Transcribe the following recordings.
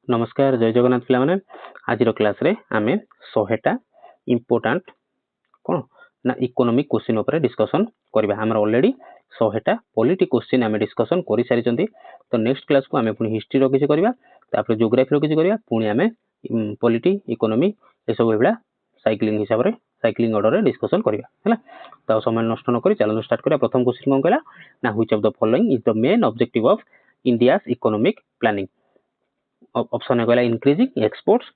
नमस्कार जय जगन्नाथ पिलामाने आज क्लास रे आमे 100टा इम्पोर्टेंट कोन ना इकोनॉमिक क्वेश्चन ऊपर डिस्कशन करबा। हमर ऑलरेडी 100टा पॉलिटी क्वेश्चन आमे डिस्कशन करि सारि चंदी। तो नेक्स्ट क्लास को आमे पुनी हिस्ट्री रो किछ करबा, तापर ज्योग्राफी रो किछ करबा, पुनी आमे पॉलिटी इकोनॉमी ए सब एबला साइक्लिंग हिसाब रे साइक्लिंग ऑर्डर रे डिस्कशन करबा हला। तो समय नष्ट न करी चलो स्टार्ट करिया। प्रथम क्वेश्चन कोन कहला ना which of the following is the main objective of India's economic planning. Option A कहला इंक्रीजिंग एक्सपोर्ट्स,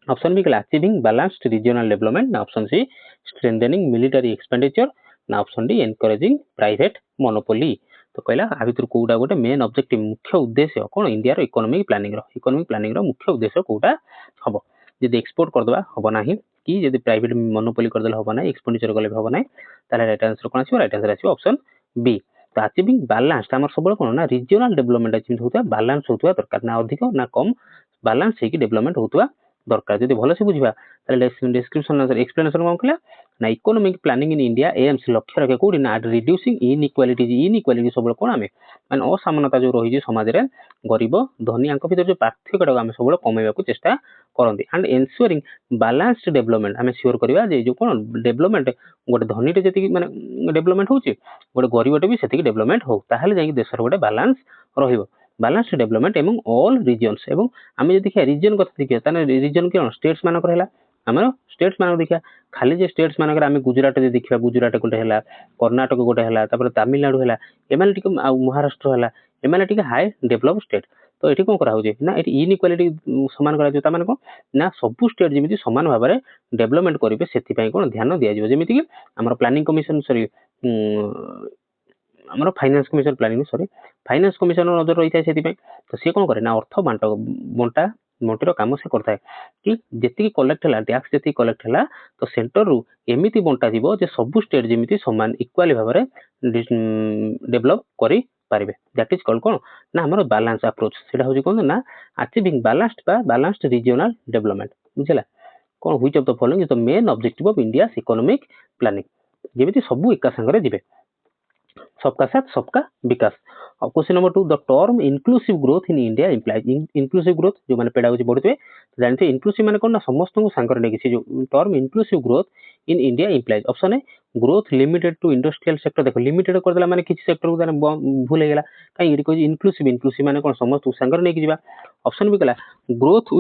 ऑप्शन बी कहला अचीविंग बैलेंस्ड रीजनल डेवलपमेंट, ना option C strengthening military expenditure, ना option D encouraging private monopoly. तो कहला आ भितर कोउडा गोटे main objective मुख्य उद्देश्य कोन इंडिया रो इकोनॉमिक प्लानिंग रो मुख्य उद्देश्य कोउडा हबो। यदि एक्सपोर्ट कर दबा हबो नाही कि यदि प्राइवेट मोनोपोली कर देला हबो नाही, एक्सपेंडिचर करले हबो नाही, ताले राइट आंसर कोन आसीबो? राइट आंसर आसीबो ऑप्शन बी। तो अचीविंग बैलेंस्ड हमर सबले कोन ना रीजनल डेवलपमेंट अचीव होता बैलेंस होतवा दरकार, ना अधिक ना कम बैलेंस हे कि डेवलपमेंट होतवा दरकार। जदि भलो से बुझिबा ताले डिस्क्रिप्शन आंसर एक्सप्लेनेशन कोन कहला ना economic planning in India AIIMS लक्ष्य रखे कोडी ना रिड्यूसिंग इनइक्वालिटी सबले कोन आमे माने असमानता जो रही समाज रे गरीब धनी आंक भीतर जो पार्थक्यटा आमे सबले कमेबा को चेष्टा करंदी एंड एन्श्योरिंग बैलेंस्ड डेवलपमेंट आमे श्योर करबा जे जो कोन डेवलपमेंट गोटे धनी रे जति माने डेवलपमेंट होची गोटे गरीबटे भी सेति डेवलपमेंट हो, ताहले जाई देश रो गोटे बैलेंस रहिबो। बैलेंस्ड डेवलपमेंट एवं ऑल रीजन्स एवं आमे जे देखिया रीजन कथा देखिया ताने रीजन के स्टेट्स मानक रहला हमर स्टेट्स मानक देखिया खाली जे स्टेट्स मानक आमे गुजरात जे देखिया गुजरात गोटे हला, कर्नाटक गोटे हला, तापर तमिलनाडु हला, एमाने टिके महाराष्ट्र हला, एमाने टिके हाई डेवलप स्टेट। तो एठी कोन करा होजे ना एठी इनइक्वालिटी समान करा जो ता माने कोन ना सब स्टेट जेमिति समान भाबरे डेवलपमेंट करिवे सेति पई कोन ध्यान दिया जिवो। जेमिति कि हमर प्लानिंग कमिशन सॉरी हमर finance commission planning sorry finance commission नजर रही थाए सेति पई। तो से कोन करे ना अर्थ बंटा मोटर काम से करता है कि जेति कलेक्ट हला टैक्स जेति कलेक्ट हला तो सेंटर रु एमिति बंटा दिबो जे सब स्टेट जेमिति समान इक्वाली भाबरे डेवलप करि पारिबे। दैट इज कॉल्ड कोन ना हमर बैलेंस अप्रोच। सेटा होजी कोन ना अचीविंग बैलेंस्ड रीजनल डेवलपमेंट बुझला। कोन which of the following is the main objective of India's economic planning. जेमिति सब एका संगरे दिबे, सबका साथ सबका विकास। Question number 2 the term inclusive growth in India implies inclusive growth जो माने पेडागोजी पढुते जानते इंक्लूसिव माने कोन ना समस्त को संकर नेकी से जो term inclusive growth in India implies. Option है growth limited to industrial sector. देखो लिमिटेड कर देला माने किछि सेक्टर को ताने भूल गेला काई इडी कोइ इंक्लूसिव माने कोन समस्त को संकर नेकी जिबा। ऑप्शन बी कला growth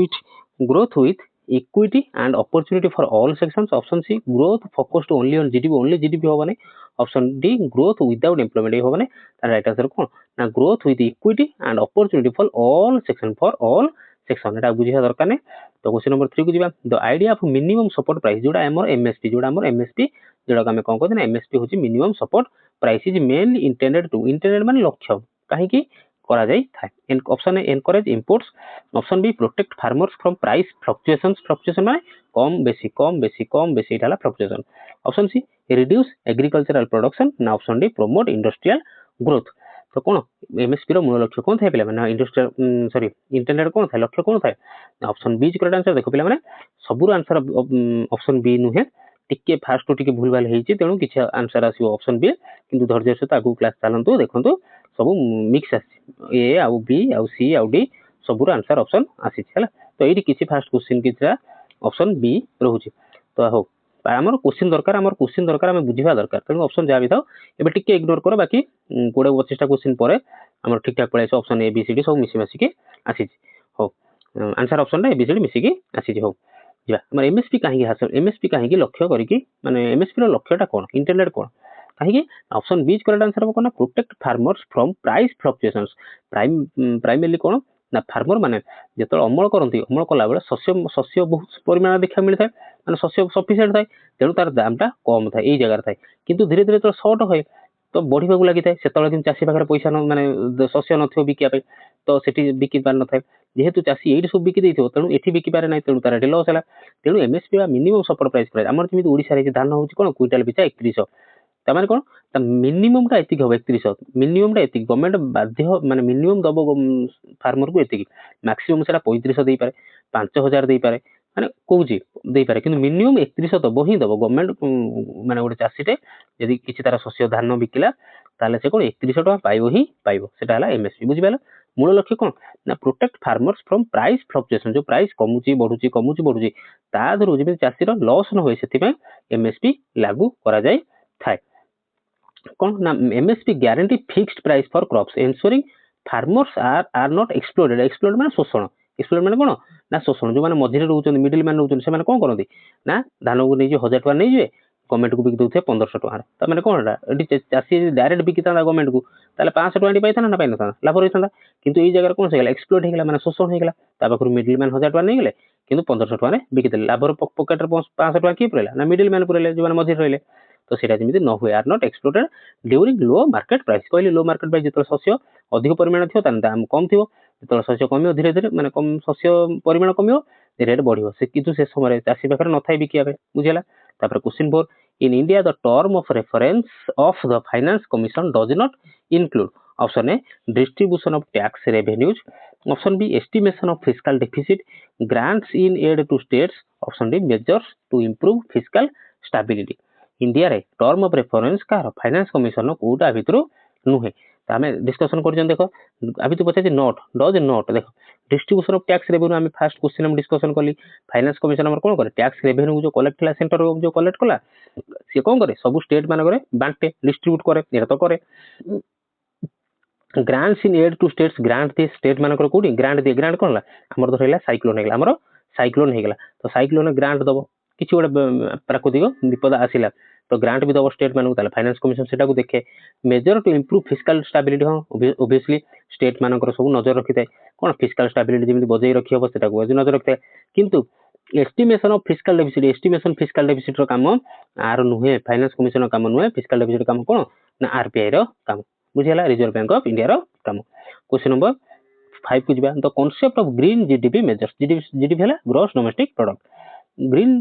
with equity and opportunity for all sections. Option C growth focused only on GDP होबने। Option D growth without employment होबने। राइट आंसर कोन ना growth with equity and opportunity for all section एटा बुझिया दरकार ने। तो क्वेश्चन नंबर 3 को जिबा the idea of minimum support price जोडा हमर एमएसपी जोडा हम कोन कहते ना एमएसपी होची minimum support price is mainly intended माने लक्ष्य काहे कि करा जाई थाए। Option A encourage imports, option B protect farmers from price fluctuation माने कम बेसी इटाला fluctuation. Option C reduce agricultural production, ना option D promote industrial growth. तो कोन एमएसपी रो मूल लक्ष्य कोन थाए पिला माने इंडस्ट्रियल सॉरी इंटेंडेड कोन थाए लक्ष्य कोन थाए? Option B correct answer. देखो पिला माने सबुर आंसर ऑप्शन बी नुहे टिके फास्ट टू टिके भूल भाल हेची तेनु किछ आंसर आसीबो ऑप्शन बी, किंतु धैर्य सहित आगु क्लास चलंतु देखंतु सब मिक्स आसी ए आउ बी आउ सी आउ डी सबुर आंसर ऑप्शन आसी छला। तो एडी किछि फास्ट क्वेश्चन किछा ऑप्शन बी रहूची। तो हो हमर क्वेश्चन दरकार हम बुझिबा दरकार तेनु ऑप्शन जा भी थाओ एबे टिके इग्नोर करो बाकी 20-25 टा क्वेश्चन परे हमर ठीक ठाक पळे option A B C D सब मिसी मासी के आसी हो answer option A B C D मिसी के आसी हो जा। हमर एमएसपी काहे कि लक्ष्य करी कि माने एमएसपी रो लक्ष्यटा कोन इंटेंडेड कोन काहे कि ऑप्शन बी करेक्ट आंसर कोन protect farmers from price fluctuations. Primarily कोन ना फार्मर माने जेतो अमल करंती अमल कला बेले शस्य बहुत परिमाण देखा मिलता है माने शस्य सफिशिएंट थाए तेनु तार दामटा कम थाए एई जगह थाए, किंतु धीरे धीरे तो शॉर्ट होय तो बढ़िबा को लागि थाए सेतले दिन चासी पाखरे पैसा न माने शस्य नथियो बिकिया पे तो सेठी बिकि पार न थाए जेहेतु चासी एडी सब बिकि देथियो तेनु एठी बिकि पारे नै तेनु तार एठी लॉस हला। तेनु एमएसपी बा मिनिमम सपोर्ट प्राइस हमर जेमिति ओडिसा रे धान होची कोन क्विंटल पिछा 3100 तमाने कोन त मिनिमम टा एतिक हो 3100 मिनिमम टा एतिक गवर्नमेंट बाध्य माने मिनिमम दबो फार्मर को एतिक मैक्सिमम सेटा 3500 देई पारे 5000 देई पारे माने कोउची देई पारे किंतु मिनिमम 3100 दबो ही दबो गवर्नमेंट माने गोटे चासीटे यदि किछि तारा शस्य धान बिकिला ताले से कोन 3100 टका पाइबो ही पाइबो सेटा हला एमएसपी बुझिबाला। मूल लक्ष्य कौन ना protect farmers from price fluctuation जो प्राइस कमुची बढ़ुची ता धरू जब चाषी लॉस न हुए से एमएसपी लागू करा जाय थाए कौन ना MSP guarantee fixed price for crops ensuring farmers are not exploited माने शोषण एक्सप्लोइट माने कोन ना शोषण जो माने मझिरे रहउछन मिडिल मैन रहउछन से माने कोन करंती ना धान को नै जे 1000 टका नै जे गवर्नमेंट को बिक दउथे 1500 टका त माने कोन एटा चासी डायरेक्ट बिकिता गवर्नमेंट को ताले 500 टका पाइथा ना पाइना लाभ रहिता किंतु ए जगह कोन से गेला एक्सप्लोइट हे गेला माने शोषण हे गेला ता पाखरु मिडिल मैन 1000 टका नै गेले किंतु 1500 टका रे बिकिते लाभर पॉकेट रे 500 टका की परेला ना मिडिल मैन परेले जो माने मझिरे रहले तो सेटा जेमिति न हुए are not exploited during low market price कहले लो मार्केट प्राइस जेतो शस्य अधिक परिमाण थियो तान दाम कम थियो जेतो शस्य कमियो धीरे धीरे माने कम शस्य परिमाण कमियो रेट बढ़ियो से किंतु से समय चासी पाखरे न थाई बिकिया बुझिला तापर question 4 in India the term of reference of the finance commission does not include option A distribution of tax revenues option B estimation of fiscal deficit grants in aid to states option D measures to improve fiscal stability India रे term of reference कार finance commission कोटा भितरु नुहे आम discussion कर देखो अभी तो पचार नॉट डज नॉट देखो डिस्ट्रीब्यूशन ऑफ टैक्स रेवेन्यू आम फास्ट क्वेश्चन हम डिस्कसन कली फाइनेंस कमिशन हमर कोन करे टैक्स रेवेन्यू जो कलेक्ट हला सेंटर जो कलेक्ट कला से कोन करे सब स्टेट मान करे बांटे डिस्ट्रीब्यूट करे एरा तो करे grants in aid to states grant दे स्टेट मान करे कोडी ग्रांट दे ग्रांट कोनला हमर तो रहला साइक्लोन हेगला हमर साइक्लोन हेगला तो साइक्लोन ग्रांट दबो किछि गोटे प्राकृतिक विपद आसिला तो ग्रांट भी दबो स्टेट मानू ताले फाइनेंस कमिशन सेटा को देखे measure to improve fiscal stability हो ऑब्वियसली स्टेट मानकर सब नजर रखिथाय कोन फिस्कल स्टेबिलिटी जेमिति बजै रखि हो सेटा को नजर रखिथाय किंतु estimation of fiscal deficit estimation fiscal deficit रो काम आर नुहे फाइनेंस कमिशन काम नुहे फिस्कल डेफिसिट काम कोन ना आरबीआई रो काम बुझिला रिजर्व बैंक ऑफ इंडिया रो काम क्वेश्चन नंबर 5 को जिबा the concept of green GDP measures GDP हला gross domestic product green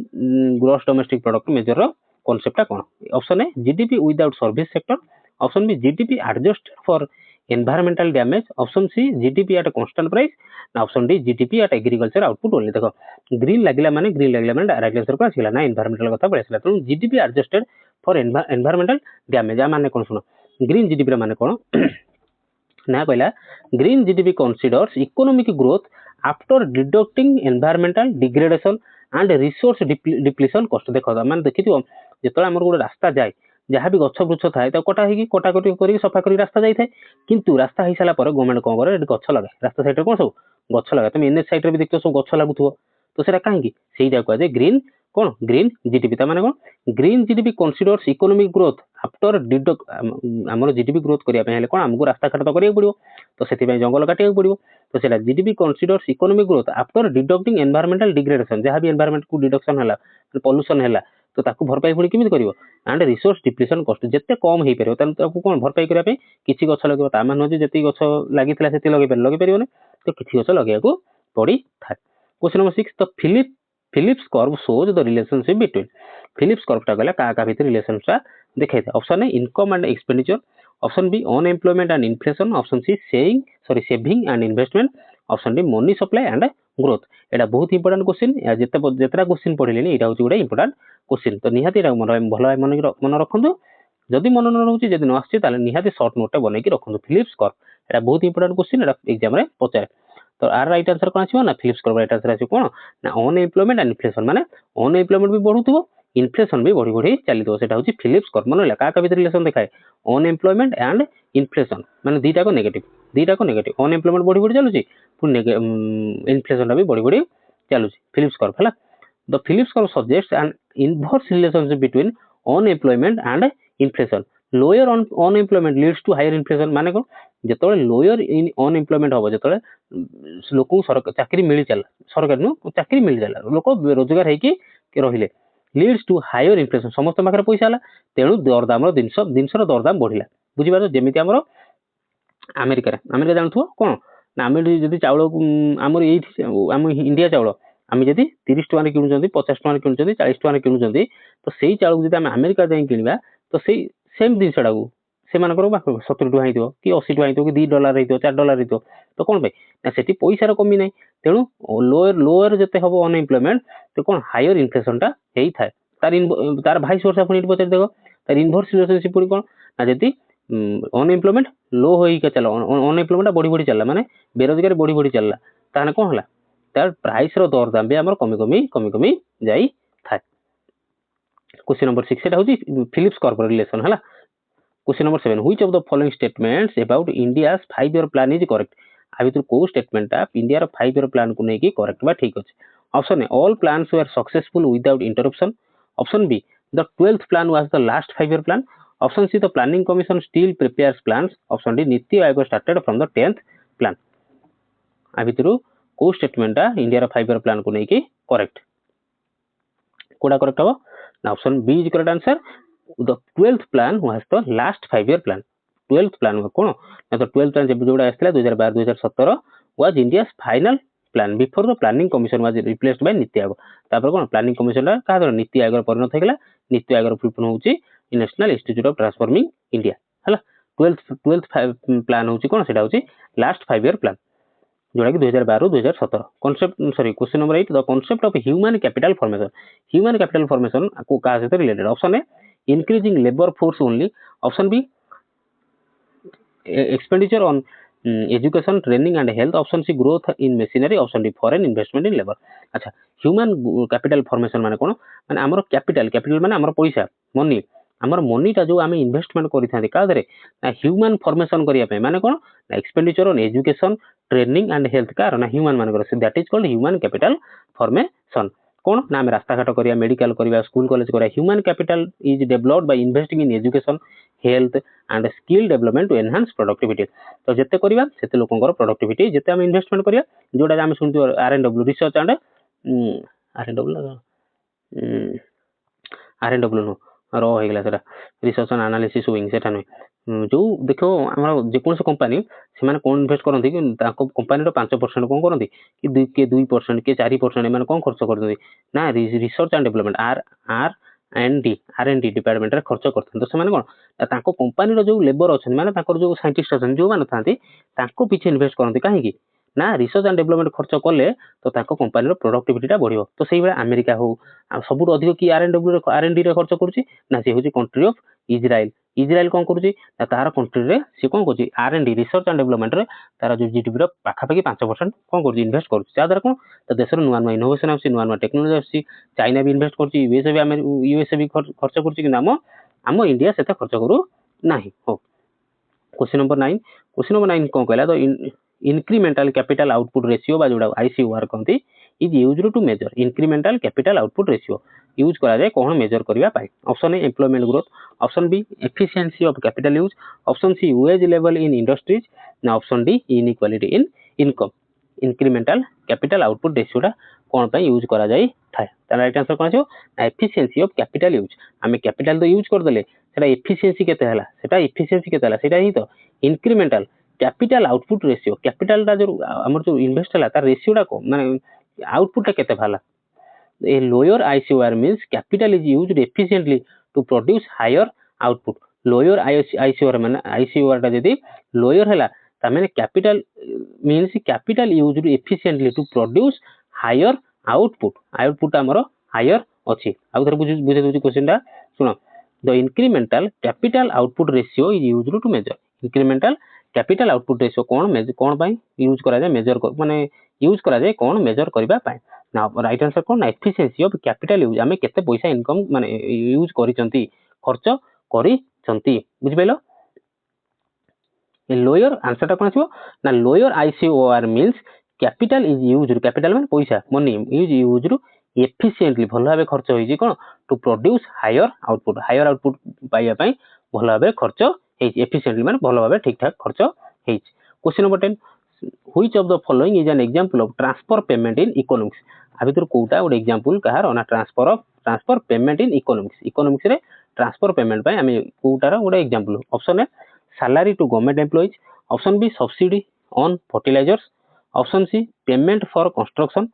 gross domestic product measure रो कांसेप्ट कोन option A GDP without service sector option B GDP adjust for environmental damage option C GDP at constant price option D GDP at agriculture output only देखो green लागला माने right answer को आसिला ना environmental कथा पळेसला तो GDP adjusted for environmental damage आ माने कोन सुनो ग्रीन जीडीपी माने कोन ना कहला green GDP considers economic growth after deducting environmental degradation and resource depletion cost देखो माने देखिथियो जेतला हमर गोटे रास्ता जाय जहाँ भी गछ वृक्ष थाए तो कटाकटी करी सफा करी रास्ता जाई थाए किंतु रास्ता हो सारा गवर्नमेंट कौन करे गछ लगे रास्ता साइड कौन सब गछ लगे तुम एनएच साइड भी देखते सब गछ लागुथो तो सेटा कहीं से कह ग्रीन कौन ग्रीन जीडीपी ताने कौन green GDP considers economic growth after आमर जीडीपी ग्रोथ करने कौन आमको रास्ता घाट तो करिया पड़ो तो से जंगल काटिया पड़ो तो सेटा GDP considers economic growth after deducting environmental degradation जहाँ भी एनवायरमेंट को डिडक्शन है पॉल्यूशन है तो ताकू भरपाई पुणी केमी कर एंड रिसोर्स डिप्लीशन कस्ट जिते कम हो पार कौन भरपाई करने किसी गछ लगे तामान नुहे जी गछ लगी लगे पारे तो किसी गछ लगे पड़ी था क्वेश्चन नंबर 6 तो Phillips curve shows the relationship between Phillips कर्वटा कहला का भीतर रिलेशनटा देखाई था option A income and expenditure option B unemployment and inflation option C saving and investment option D money supply and growth एटा बहुत इंपोर्टेंट क्वेश्चन जितना क्वेश्चन पढ़िले एटा हूँ गोटे इंपोर्टेंट क्वेश्चन तो निहाती भल मन रखु जदि मन न रोचे जदि न आसे निहाती सर्ट नोट बन रखु फिलिप्स कर्व एटा बहुत इंपोर्टेंट क्वेश्चन एटा एग्जाम रे पचारे तो आर राइट आंसर कौन आसो ना फिलिप्स कर्व राइट आंसर आसो कौन ना अनएम्प्लॉयमेंट एंड इन्फ्लेशन माने अनएम्प्लॉयमेंट भी बढ़ुथो इन्फ्लेशन भी बढ़ी बढ़ी चली सेटा हूँ फिलिप्स कर्व मन क्या भीतर रिलेशन देखाए अनएम्प्लॉयमेंट एंड इन्फ्लेशन माने दुईटा को नेगेटिव अनएम्प्लॉयमेंट बढ़ी बढ़ी चलुची पुणी इन्फ्लेशन भी बढ़ी बढ़ी चलुची फिलिप्स कर्व है the Phillips curve suggest an inverse relationship between unemployment and inflation lower unemployment leads to higher inflation माने कौन जो लोअर अनएम्प्लॉयमेंट हम जो लोक चाकरी मिल चला सरकार नु चाकरी मिल चला लोक बेरोजगार होगी रहिले लीड्स टू हायर इन्फ्लेशन समस्त पाखे पैसा है तेणु दरदाम जिनसर दरदाम बढ़ला बुझीपार जमी आम अमेरिका जानू कौन ना आम जब चाउल आम इंडिया चाउल आम जब 30 टका किणुच्च 50 टका किणुच्च 40 टका किणुच्च तो से चाउल जब आम अमेरिका जाए किणवा तो से सेम जिनसा से 70 टका हो कि 80 टका हो कि $2 हो $4 हो तो कौन ना से पैसार कमी ना तेणु लोअर जिते हम अनएम्प्लॉयमेंट तो कौन हायर इन्फ्लेशनटा होता है तार भाई वर्षा पुणी पचार देख तार इनभर्स रिलेशनशिप पुणी कौन ना जब अनएम्प्लॉयमेंट लो होइका चला अनएम्प्लॉयमेंट बढ़ी बढ़ी चलला माने बेरोजगारी बढ़ी बढ़ी चलला ताने कोन हला तार प्राइस रो दर दाम भी हमर कमी कमी जाई थाए। क्वेश्चन नंबर 6 सेटा होची फिलिप्स कॉर्पोरेट रिलेशन हला। Question number 7 which of the following statements about India's 5 year plan is correct. आ भितर को स्टेटमेंट टा इंडिया रो 5 ईयर प्लान को नेकी करेक्ट बा ठीक अछि। Option A all plans were successful without interruption. Option B the 12th plan was the last 5 year plan. Option C the planning commission still prepares plans. Option D NITI Aayog started from the 10th plan. आ भितर को statement टा India रो 5 year plan को नेकी correct कोडा correct हो ना। Option B is correct answer the 12th plan was the last 5 year plan। 12th plan कोन ना तो 12th plan जब जोड़ा आस्थिला 2012 2017 was India's final plan before the planning commission was replaced by NITI Aayog. तापर कोन प्लानिंग कमिशन रा का दर नीति आयोग परिणत हेगला। नीति आयोग फुल फॉर्म होची national institute of transforming India हला। 12th प्लान होची कोन सेटा होची लास्ट 5 year plan जोड़ा कि 2012 2017 concept sorry. Question number 8 the concept of human capital formation. Human capital formation को का से related. Option A increasing labor force only। Option B expenditure on education training and health। Option C growth in machinery। Option D foreign investment in labor। अच्छा human capital formation माने कोन माने हमर capital माने हमर पैसा मनी हमर money टा जो आमे इन्वेस्टमेंट करि थांती का दरे ना ह्यूमन फॉर्मेशन करिया पे माने कोन ना expenditure on education training and health का ना ह्यूमन मान कर that is called human capital formation. कोन ना आमे रास्ता घाट करिया मेडिकल करिया स्कूल कॉलेज करिया human capital is developed by investing in education health and skill development to enhance productivity. तो जते करिया सेते लोकंकर प्रोडक्टिविटी जते आमे इन्वेस्टमेंट करिया जोडा आमे सुनतो आरएनडब्ल्यू रिसर्च एंड आरएनडब्ल्यू नो रो हेगला सेटा रिसर्च एंड एनालिसिस विंग सेटा नै जो देखो हमर जे कोन से कंपनी से माने कोन इन्वेस्ट करंती कि ताको कंपनी रो 5% कोन करंती कि 2% के 4% माने कोन खर्च करंती ना research and development R and D department रे खर्च करथन। तो से माने कोन ताको कंपनी रो जो लेबर अछन माने ताकर जो साइंटिस्ट अछन जो माने थांती ताको पीछे इन्वेस्ट करंती काहे कि ना रिसर्च एंड डेवलपमेंट खर्च कले तो ताको कंपनी रो प्रोडक्टिविटी टा बढ़ियो। तो सेही बेला अमेरिका हो सबुठ अधिक कि आर एंड डी रे खर्च करूची ना से होची कंट्री ऑफ इजराइल। इजराइल कोन करूची तार कंट्री रे से कोन करूची R and D research and development रे तार जो जीडीपी रो पाखा पाखी 5% कोन करूची इन्वेस्ट करूची। जा द्वारा कोन त देश रो नुवा नुवा इनोवेशन आसी नुवा नुवा टेक्नोलॉजी आसी चाइना भी इन्वेस्ट करूची यूएसए भी खर्च करूची कि नाम हम इंडिया सेते खर्च करू नाही हो। क्वेश्चन नंबर 9 कोन कहला तो incremental capital output ratio बा जोड़ा ICOR कहंती is used to measure incremental capital output ratio use करा जाय कोन मेजर करबा पाए। Option A employment growth. Option B efficiency of capital use. Option C wage level in industries ना option D inequality in income. Incremental capital output ratio टा कोन पे use करा जाय थाए त राइट आंसर कोन आछो एफिशिएंसी ऑफ कैपिटल यूज। हमें कैपिटल तो यूज कर देले सेटा एफिशिएंसी केते हला सेटा ही तो incremental capital output ratio capital टा जो हमर जो इन्वेस्ट हला तार रेशियो टा को माने आउटपुट टा केते भाला। A lower ICOR means capital is used efficiently to produce higher output। lower ICOR माने ICOR टा जदी lower हला त माने capital means capital used efficiently to produce higher output। output हमरो higher अछि। आ उधर बुझे दोची क्वेश्चन टा सुनो the incremental capital output ratio is used to measure। incremental capital output ratio cone by use करा जाय मेजर माने यूज करा जाय कोन मेजर करबा पाए ना right answer cone efficiency of capital use हमें केते पैसा इनकम माने यूज करि चंती खर्च करि चंती बुझ पेलो। लोअर आंसर टा कोन आछो ना lower ICOR means capital is used capital माने पैसा मनी इज यूज्ड एफिशिएंटली भल भाबे खर्च होई जे कोन टू प्रोड्यूस हायर आउटपुट पाइया पई भल भाबे खर्च एफिशिएंटली माने भल भाबे ठीक ठाक खर्च हेइ। Question number 10 which of the following is an example of transfer payment in economics. आ भीतर कोटा गुड एग्जांपल कहार ना ट्रांसफर पेमेंट इन इकोनॉमिक्स रे ट्रांसफर पेमेंट पई हमें कोटार good example. Option A salary to government employees. Option B subsidy on fertilisers. Option C payment for construction.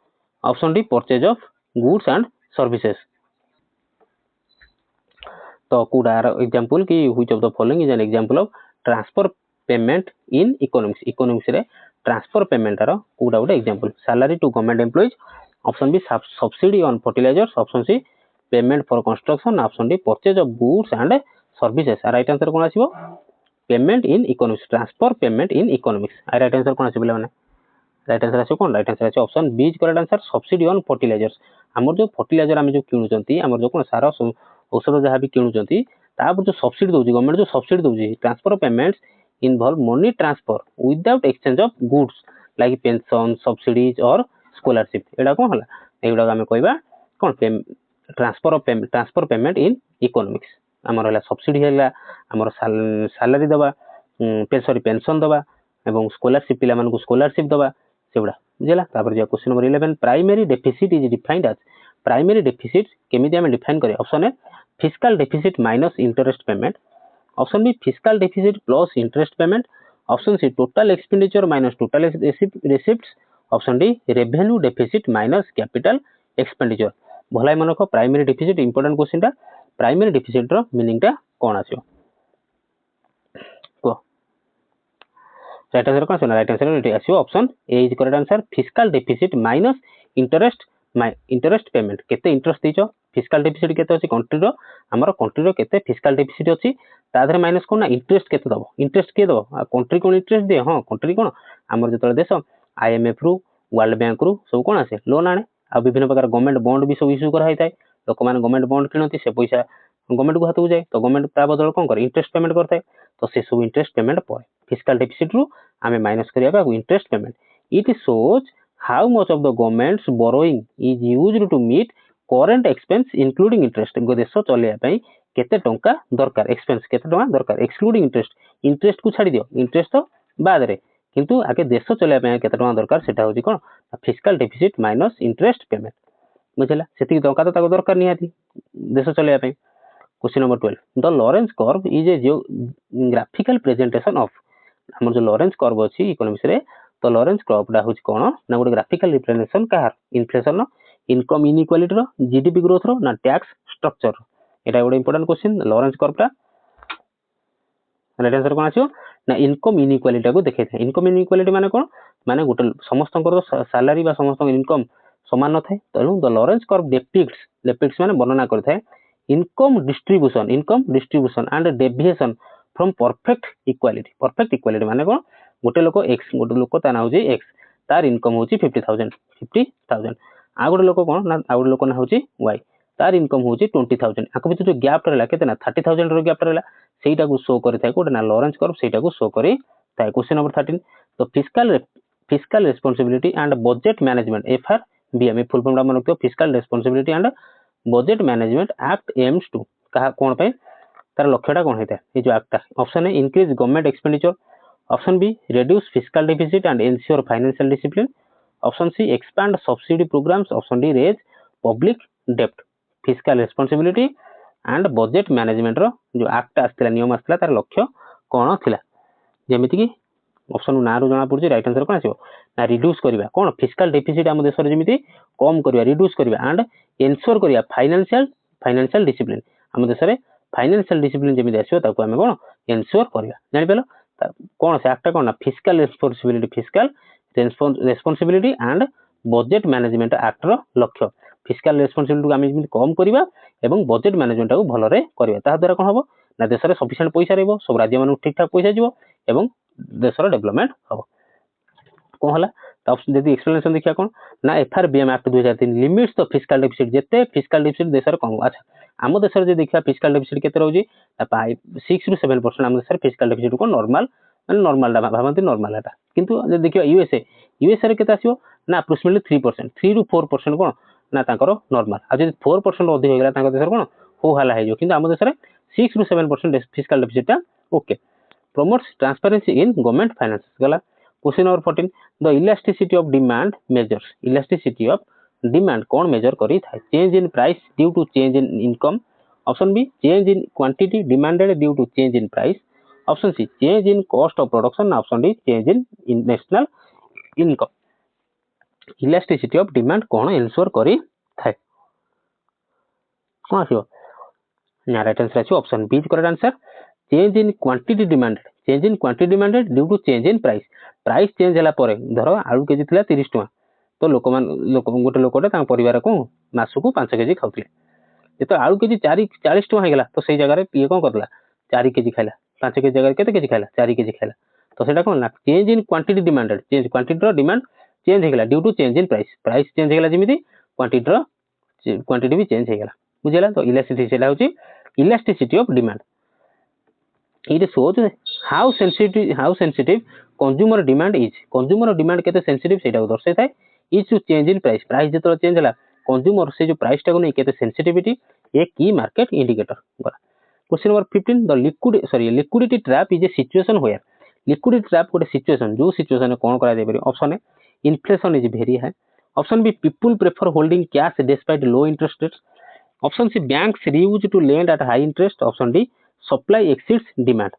Option D purchase of goods and services. तो कोडार example कि which of the following is an example of transfer payment in economics रे transfer payment रो कोडा good example salary to government employees. Option B subsidy on fertilisers. Option C payment for construction. Option D purchase of goods and services. Right answer कोन आसीबो payment in economics transfer payment in economics आ right answer कोन आसी बोले माने right answer आसी कोन right answer आसी option B is correct answer subsidy on fertilisers हमर जो फर्टिलाइजर हम जो किणुचंती हमर जो कोन सार औषध जहाँ भी किणुचंती तापर जो सब्सिडी दोजी गवर्नमेंट जो subsidy doji transfer of payments involve money transfer without exchange of goods like pension subsidies और स्कॉलरशिप एडा कोन हला एगुडा हम कहबा कोन ट्रांसफर पेमेंट इन इकोनॉमिक्स आमर हला सब्सिडी हला आमर सैलरी दबा सॉरी पेंशन दबा एवं स्कॉलरशिप पिला मानकु स्कॉलरशिप दबा सेगुडा बुझला तापर जे question number 11 primary deficit is defined as primary deficit केमिति हम डिफाइन करे option A fiscal deficit minus interest payment option B fiscal deficit plus interest payment option C total expenditure minus total receipts option D revenue deficit minus capital expenditure भलाई मन रख primary deficit important question टा primary deficit रो meaning टा कोन आछो को right answer कोन राइट आंसर एटी आछो option A is correct answer fiscal deficit minus interest payment केते इंटरेस्ट दीचो फिस्कल डेफिसिट केते अछि कंट्री रो हमर कंट्री रो केते फिस्कल डेफिसिट अछि ताधरे माइनस कोन ना इंटरेस्ट केते दबो इंटरेस्ट के दबो कंट्री कोन इंटरेस्ट दे हां कंट्री कोन हमर जतले देश आईएमएफ रु वर्ल्ड बैंक रु सब कोन आसे लोन आने आ विभिन्न प्रकार गवर्नमेंट बॉन्ड भी सब इश्यू करा होइताय लोक मान गवर्नमेंट बॉन्ड किनती से पैसा गवर्नमेंट को हाथ को जाए तो गवर्नमेंट ता बदल कोन करे इंटरेस्ट पेमेंट करता है तो से सब इंटरेस्ट पेमेंट पर फिस्कल डेफिसिट रु हमें माइनस करिया interest payment it shows how much of the government's borrowing is used to meet current expense including interest देश चलिया पई केते टंका दरकार एक्सपेंस केते टंका दरकार एक्सक्लूडिंग इंटरेस्ट को छाड़ी दियो इंटरेस्ट तो बाद रे किंतु आगे देश चलिया पई केते टंका दरकार सेटा होची कोन fiscal deficit minus interest payment बुझला सेति टंका तो ताको दरकार नहीं आती देश चलिया पई question number 12 the Lorenz curve is a graphical presentation of हमर जो लॉरेंस कर्व अछि इकोनॉमिक्स रे तो लॉरेंस कर्व डा होची कोन ना गोटे ग्राफिकल रिप्रेजेंटेशन कार इन्फ्लेशन इनकम इनइक्वालिटी रो जीडीपी ग्रोथ रो ना टैक्स स्ट्रक्चर एटा गोटे इंपोर्टेंट क्वेश्चन लॉरेंस कर्व टा राइट आंसर कोन आछो ना इनकम इनइक्वालिटी को देखे था इनकम इनइक्वालिटी माने कोन माने गोटे समस्त सैलरी बा समस्त इनकम समान न थाए तेणु द लॉरेंस कर्व डेपिक्ट्स माने वर्णना करथाय income distribution and deviation from perfect equality माने कोन गोटे लोक ता ना होची एक्स तार इनकम होची 50000 आ गोटे लोक कोन ना आ गोटे लोक ना होची वाई तार इनकम होची 20000 आको भीतर जो गैप रहला केते ना 30000 रो गैप रहला सेटा को शो करि थाय कोटे ना लॉरेंस कर्व सेटा को शो करि थाय क्वेश्चन नंबर 13 तो fiscal responsibility and budget management FRBM full form मन रखियो fiscal responsibility and budget management act aims to कहा कोन पे तार लक्ष्यटा कोन हेता ए जो act option A increase government expenditure option B reduce fiscal deficit and ensure financial discipline option C expand subsidy programmes option D raise public डेब्ट fiscal responsibility and budget management रो जो एक्ट आस्थिला नियम आस्थिला तार लक्ष्य कोन थिला जेमिति कि ऑप्शन ना रो जना पड़छ राइट आंसर कोन आसीबो ना रिड्यूस करबा कोन फिस्कल डेफिसिट हम देश रे जेमिति कम करबा रिड्यूस करबा एंड एंश्योर करबा फाइनेंशियल डिसिप्लिन हम देश रे फाइनेंशियल डिसिप्लिन जेमिति आसीबो ताको हम कोन एंश्योर करबा जानि पेलो कोन से एक्ट कोन ना fiscal responsibility and budget management act रो लक्ष्य फिस्कल रेस्पोंसिबिलिटी को हम जेमिति कम करबा एवं बजट मैनेजमेंट को भलो रे करबा ता द्वारा कोन हबो ना देश रे सफिशिएंट पैसा रहबो सब राज्य मानु ठीक ठाक पैसा जीवो एवं देश रो डेवलपमेंट हबो कोन हला त ऑप्शन देदी एक्सप्लेनेशन देखिया कोन ना FRBM act 2003 limits the fiscal deficit जेते फिस्कल डेफिसिट देश रे कम अच्छा आम देश रे जे देखिया फिस्कल डेफिसिट केते रहउजी 6 रु 7% आम देश रे फिस्कल डेफिसिट को नॉर्मल माने नॉर्मल डा भाबंती नॉर्मल एटा किंतु जे देखियो यूएसए रे केते आसीबो ना अप्रोक्सीमेटली 3% 3 रु 4% कोन ना तांकर नॉर्मल आ जे 4% अधिक हो गेला तांकर देश रे कोन हो हाला हे जो किंतु आम देश रे 6 रु 7% फिस्कल डेफिसिट टा okay promotes transparency in government finances gala question number 14 the elasticity of demand measures elasticity of demand kon measure kari thai change in price due to change in income option b change in quantity demanded due to change in price option c change in cost of production option d change in national income elasticity of demand kon ensure kari thai kon asio na right answer achi option b is correct answer change in quantity demanded due to change in price change हला परे धरो आलू KG थिला 30 टका तो लोक गोटे लोकटे ता परिवार को मासु को 5 केजी खाउथिले जेतो आलू केजी 40 टका हे गेला तो सेही जगह रे पीए कोन करला 4 केजी खाइला 5 केजी जगह केते केजी खाइला 4 केजी खाइला तो सेटा कोन ना change in quantity demanded change quantity रो डिमांड चेंज हेगला due to change in price change हेगला जेमिति क्वांटिटी भी चेंज हेगला बुझिला तो इलास्टिसिटी सेटा होची elasticity of demand it shows how sensitive consumer demand is consumer demand केते sensitive सेटा को दर्शाय थाए is to change in price जेतो चेंज हला consumer से जो प्राइस टा को नै केते sensitivity एक की मार्केट इंडिकेटर गला question number 15 the liquidity trap is a situation where liquidity trap गोटे सिचुएशन जो सिचुएशन में कोन करा दे बरी option A inflation is very high option B people prefer holding cash despite low interest rates option C banks refuse to lend at high interest option D supply exceeds demand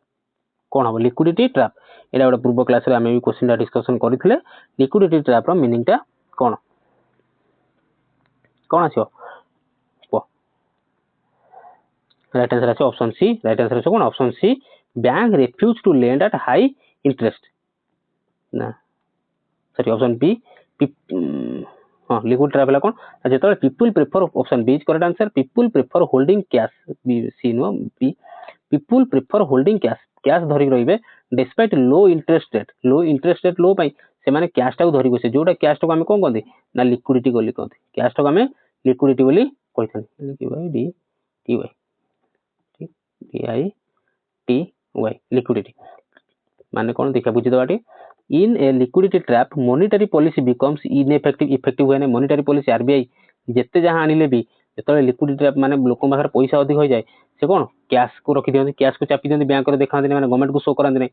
कौन हम liquidity trap एटा गोटे पूर्व class रे आमे भी question टा discussion करथिले liquidity trap रो मीनिंग टा कोन आछो राइट आंसर आछो ऑप्शन सी राइट आंसर आछो कोन option C bank refuse to lend at high interest ना सॉरी ऑप्शन बी हां लिक्विड ट्रैप ला कोन जेतले people prefer option B is correct answer people prefer holding cash B C no B people prefer holding cash धरि रहिबे despite low interest rate low पई से माने कैश टा को धरि बसे जोटा कैश टा को हम कोन कहंदी ना लिक्विडिटी गोली कहंदी कैश टा को हम लिक्विडिटी बोली कहथनी D T Y D I T Y liquidity माने कोन देखा बुझी दबाटी in a liquidity trap monetary policy becomes ineffective effective होने मॉनेटरी पॉलिसी आरबीआई जेते जहां आनिले भी जेतले लिक्विडिटी ट्रैप माने लोक पाखर पैसा अधिक हो जाए से कोन कैश को रखि दियंती कैश को चापी दियंती बैंक रे देखांती माने गवर्नमेंट को शो करांती नै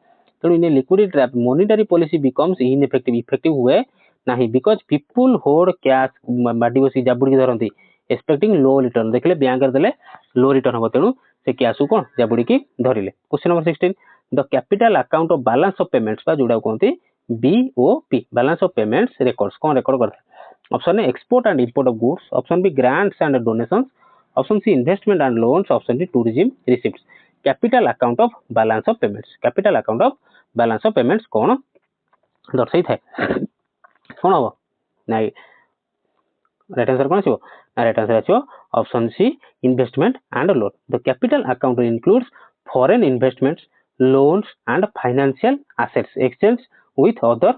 तेणु in liquidity trap monetary policy becomes ineffective effective हुए नाही बिकॉज़ पीपल होल्ड कैश बाडी बसी जाबुडी धरंती एक्सपेक्टिंग लो रिटर्न देखले बैंक रे देले लो रिटर्न हो तेणु से कैश को कोन जाबुडी की धरिले question number 16 the capital account of balance of payments बा जोडा कहंती BOP balance of payments records कौन रिकॉर्ड करता option A export and import of goods option B grants and donations option C investment and loans option D tourism receipts capital account of balance of payments capital account of balance of payments कौन दर्शाई थाए कौन हो नाइ right answer कौन आछो right answer आछो option C investment and loan the capital account includes foreign investments loans and financial assets exchange with other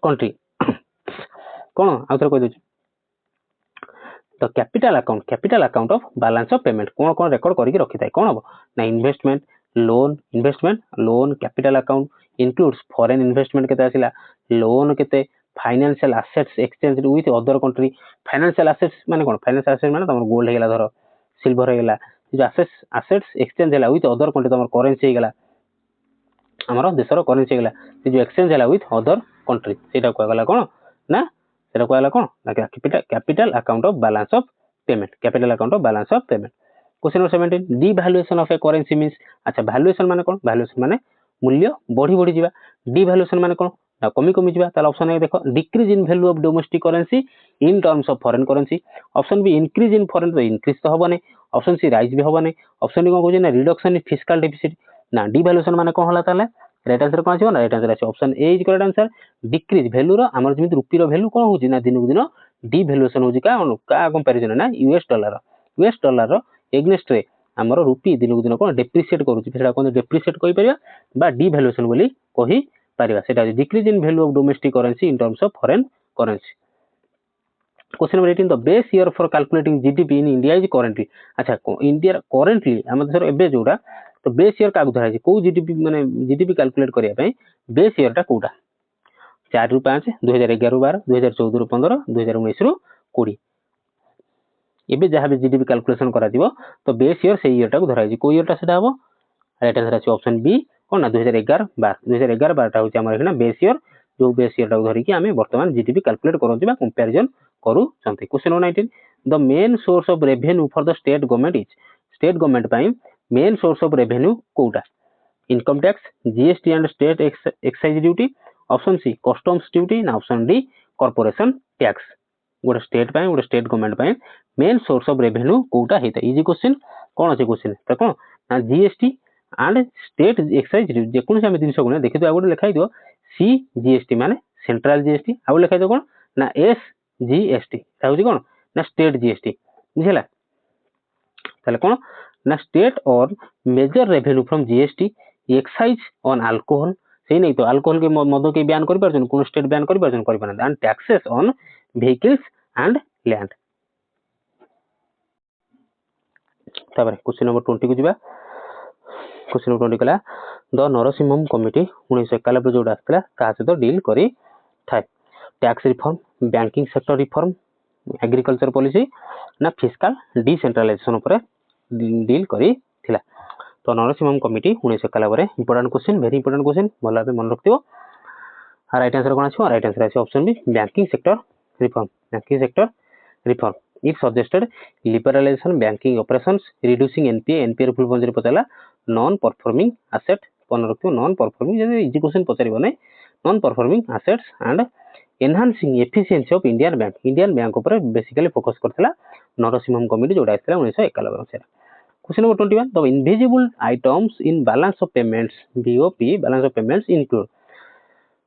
country कौन आउथर कह दउछ the capital account of balance of payment कौन रिकॉर्ड करके रखि थाए कौन हो ना investment loan capital account includes foreign investment केते आसिला लोन केते financial assets exchange with other country financial assets माने कोन फाइनेंशियल एसेट्स माने तमर गोल्ड हेला धरो सिल्वर हेला जो एसेट्स एक्सचेंज हेला विथ अदर कंट्री तमर करेंसी हेगला हमर देशर करेंसी हेगला जो एक्सचेंज हेला विथ अदर कंट्री सेटा कहगला कोन ना सेटा कहगला कोन ना capital account of balance of payment capital account of balance of payment question number 17 devaluation of a currency means अच्छा वैल्यूएशन माने कोन वैल्यूएशन माने मूल्य बढ़ी जीवा डिवैल्यूएशन माने कोन ना कमी जीवा ताला ऑप्शन ए देखो decrease in value of domestic currency in terms of foreign currency option be increase in foreign तो इंक्रीज तो होबो नै ऑप्शन सी राइज भी होबो नै ऑप्शन डी कोन कहै ना रिडक्शन इन फिस्कल डेफिसिट ना डिवैल्यूएशन माने कोन होला ताले राइट आंसर कोन आछो ना राइट आंसर आछो option A is correct answer decrease value रो हमर जेमिति रुपी रो वैल्यू कोन होची ना दिन को दिन डिवैल्यूएशन होची का कंपैरिजन ना यूएस डॉलर रो एग्नेस्ट रे हमर रुपी दिन को दिन कोन डेप्रिशिएट करूची सेटा कोन डेप्रिशिएट कहि परिया बा डिवैल्यूएशन बोली कहि परिया सेटा decrease in value of domestic currency in terms of foreign currency question number 18 the base year for calculating GDP in India is currently अच्छा इंडिया करेंटली हम देशर एबे जोडा तो बेस ईयर का धरा छै को जीडीपी माने जीडीपी कैलकुलेट करिया पई बेस ईयर टा कोडा 4 रु 5 2011 रु 12 2014 रु 15 2019 रु 20 एबे जहां भी जीडीपी कैलकुलेशन करा दिबो तो बेस ईयर से ईयर टा को धरा छै को ईयर टा सेटा हबो राइट आंसर अछि ऑप्शन बी कोन ना 2011 12 टा होछि हमर एखना बेस ईयर जो बेस ईयर टा धरि कि हमें वर्तमान जीडीपी कैलकुलेट करू बा कंपैरिजन करू चंती question number 19 the main source of revenue for the state government is state government पई मेन सोर्स ऑफ रेवेन्यू कोटा income tax GST and state excise duty option C customs duty ना option D corporation tax गोटे state government पई main source of revenue कोटा हेता easy question कोन अछि question त कोन ना GST and state excise duty जे कोन से हम दिन सगुने देखि तो आगोटे लिखाइ दियो सी जीएसटी माने सेंट्रल जीएसटी आ लिखाइ दियो कोन ना एस जीएसटी ता होछि कोन ना स्टेट जीएसटी बुझिला ताले कोन ना स्टेट और major revenue from GST excise on alcohol सही नहीं तो अल्कोहल के मद के बैन कर परछन कोन स्टेट बैन कर परछन कर परन and taxes on vehicles and land तापर क्वेश्चन नंबर 20 को जिबा क्वेश्चन नंबर 20 कला द नरसिम्हम कमिटी 1991 जोडा आस्थिला ता सहित डील करी थाए tax reform banking sector reform agriculture policy ना फिस्कल डिसेंट्रलाइजेशन ऊपर डील करी थिला तो Narasimham committee 1991 important question very important question भला भाबे मन रखथिबो राइट आंसर कोन आछो राइट आंसर आछो option B banking sector reform it suggested liberalisation banking operations reducing NPA full form रे पचाला नॉन परफॉर्मिंग एसेट मन रखथिबो नॉन परफॉर्मिंग जे इजी क्वेश्चन पचारिबो नै non performing assets and enhancing efficiency of Indian bank ऊपर basically focus करथिला Narasimham committee जोडा आइथिला 1991 मसिया question number 21 the invisible items in balance of payments BOP balance of payments include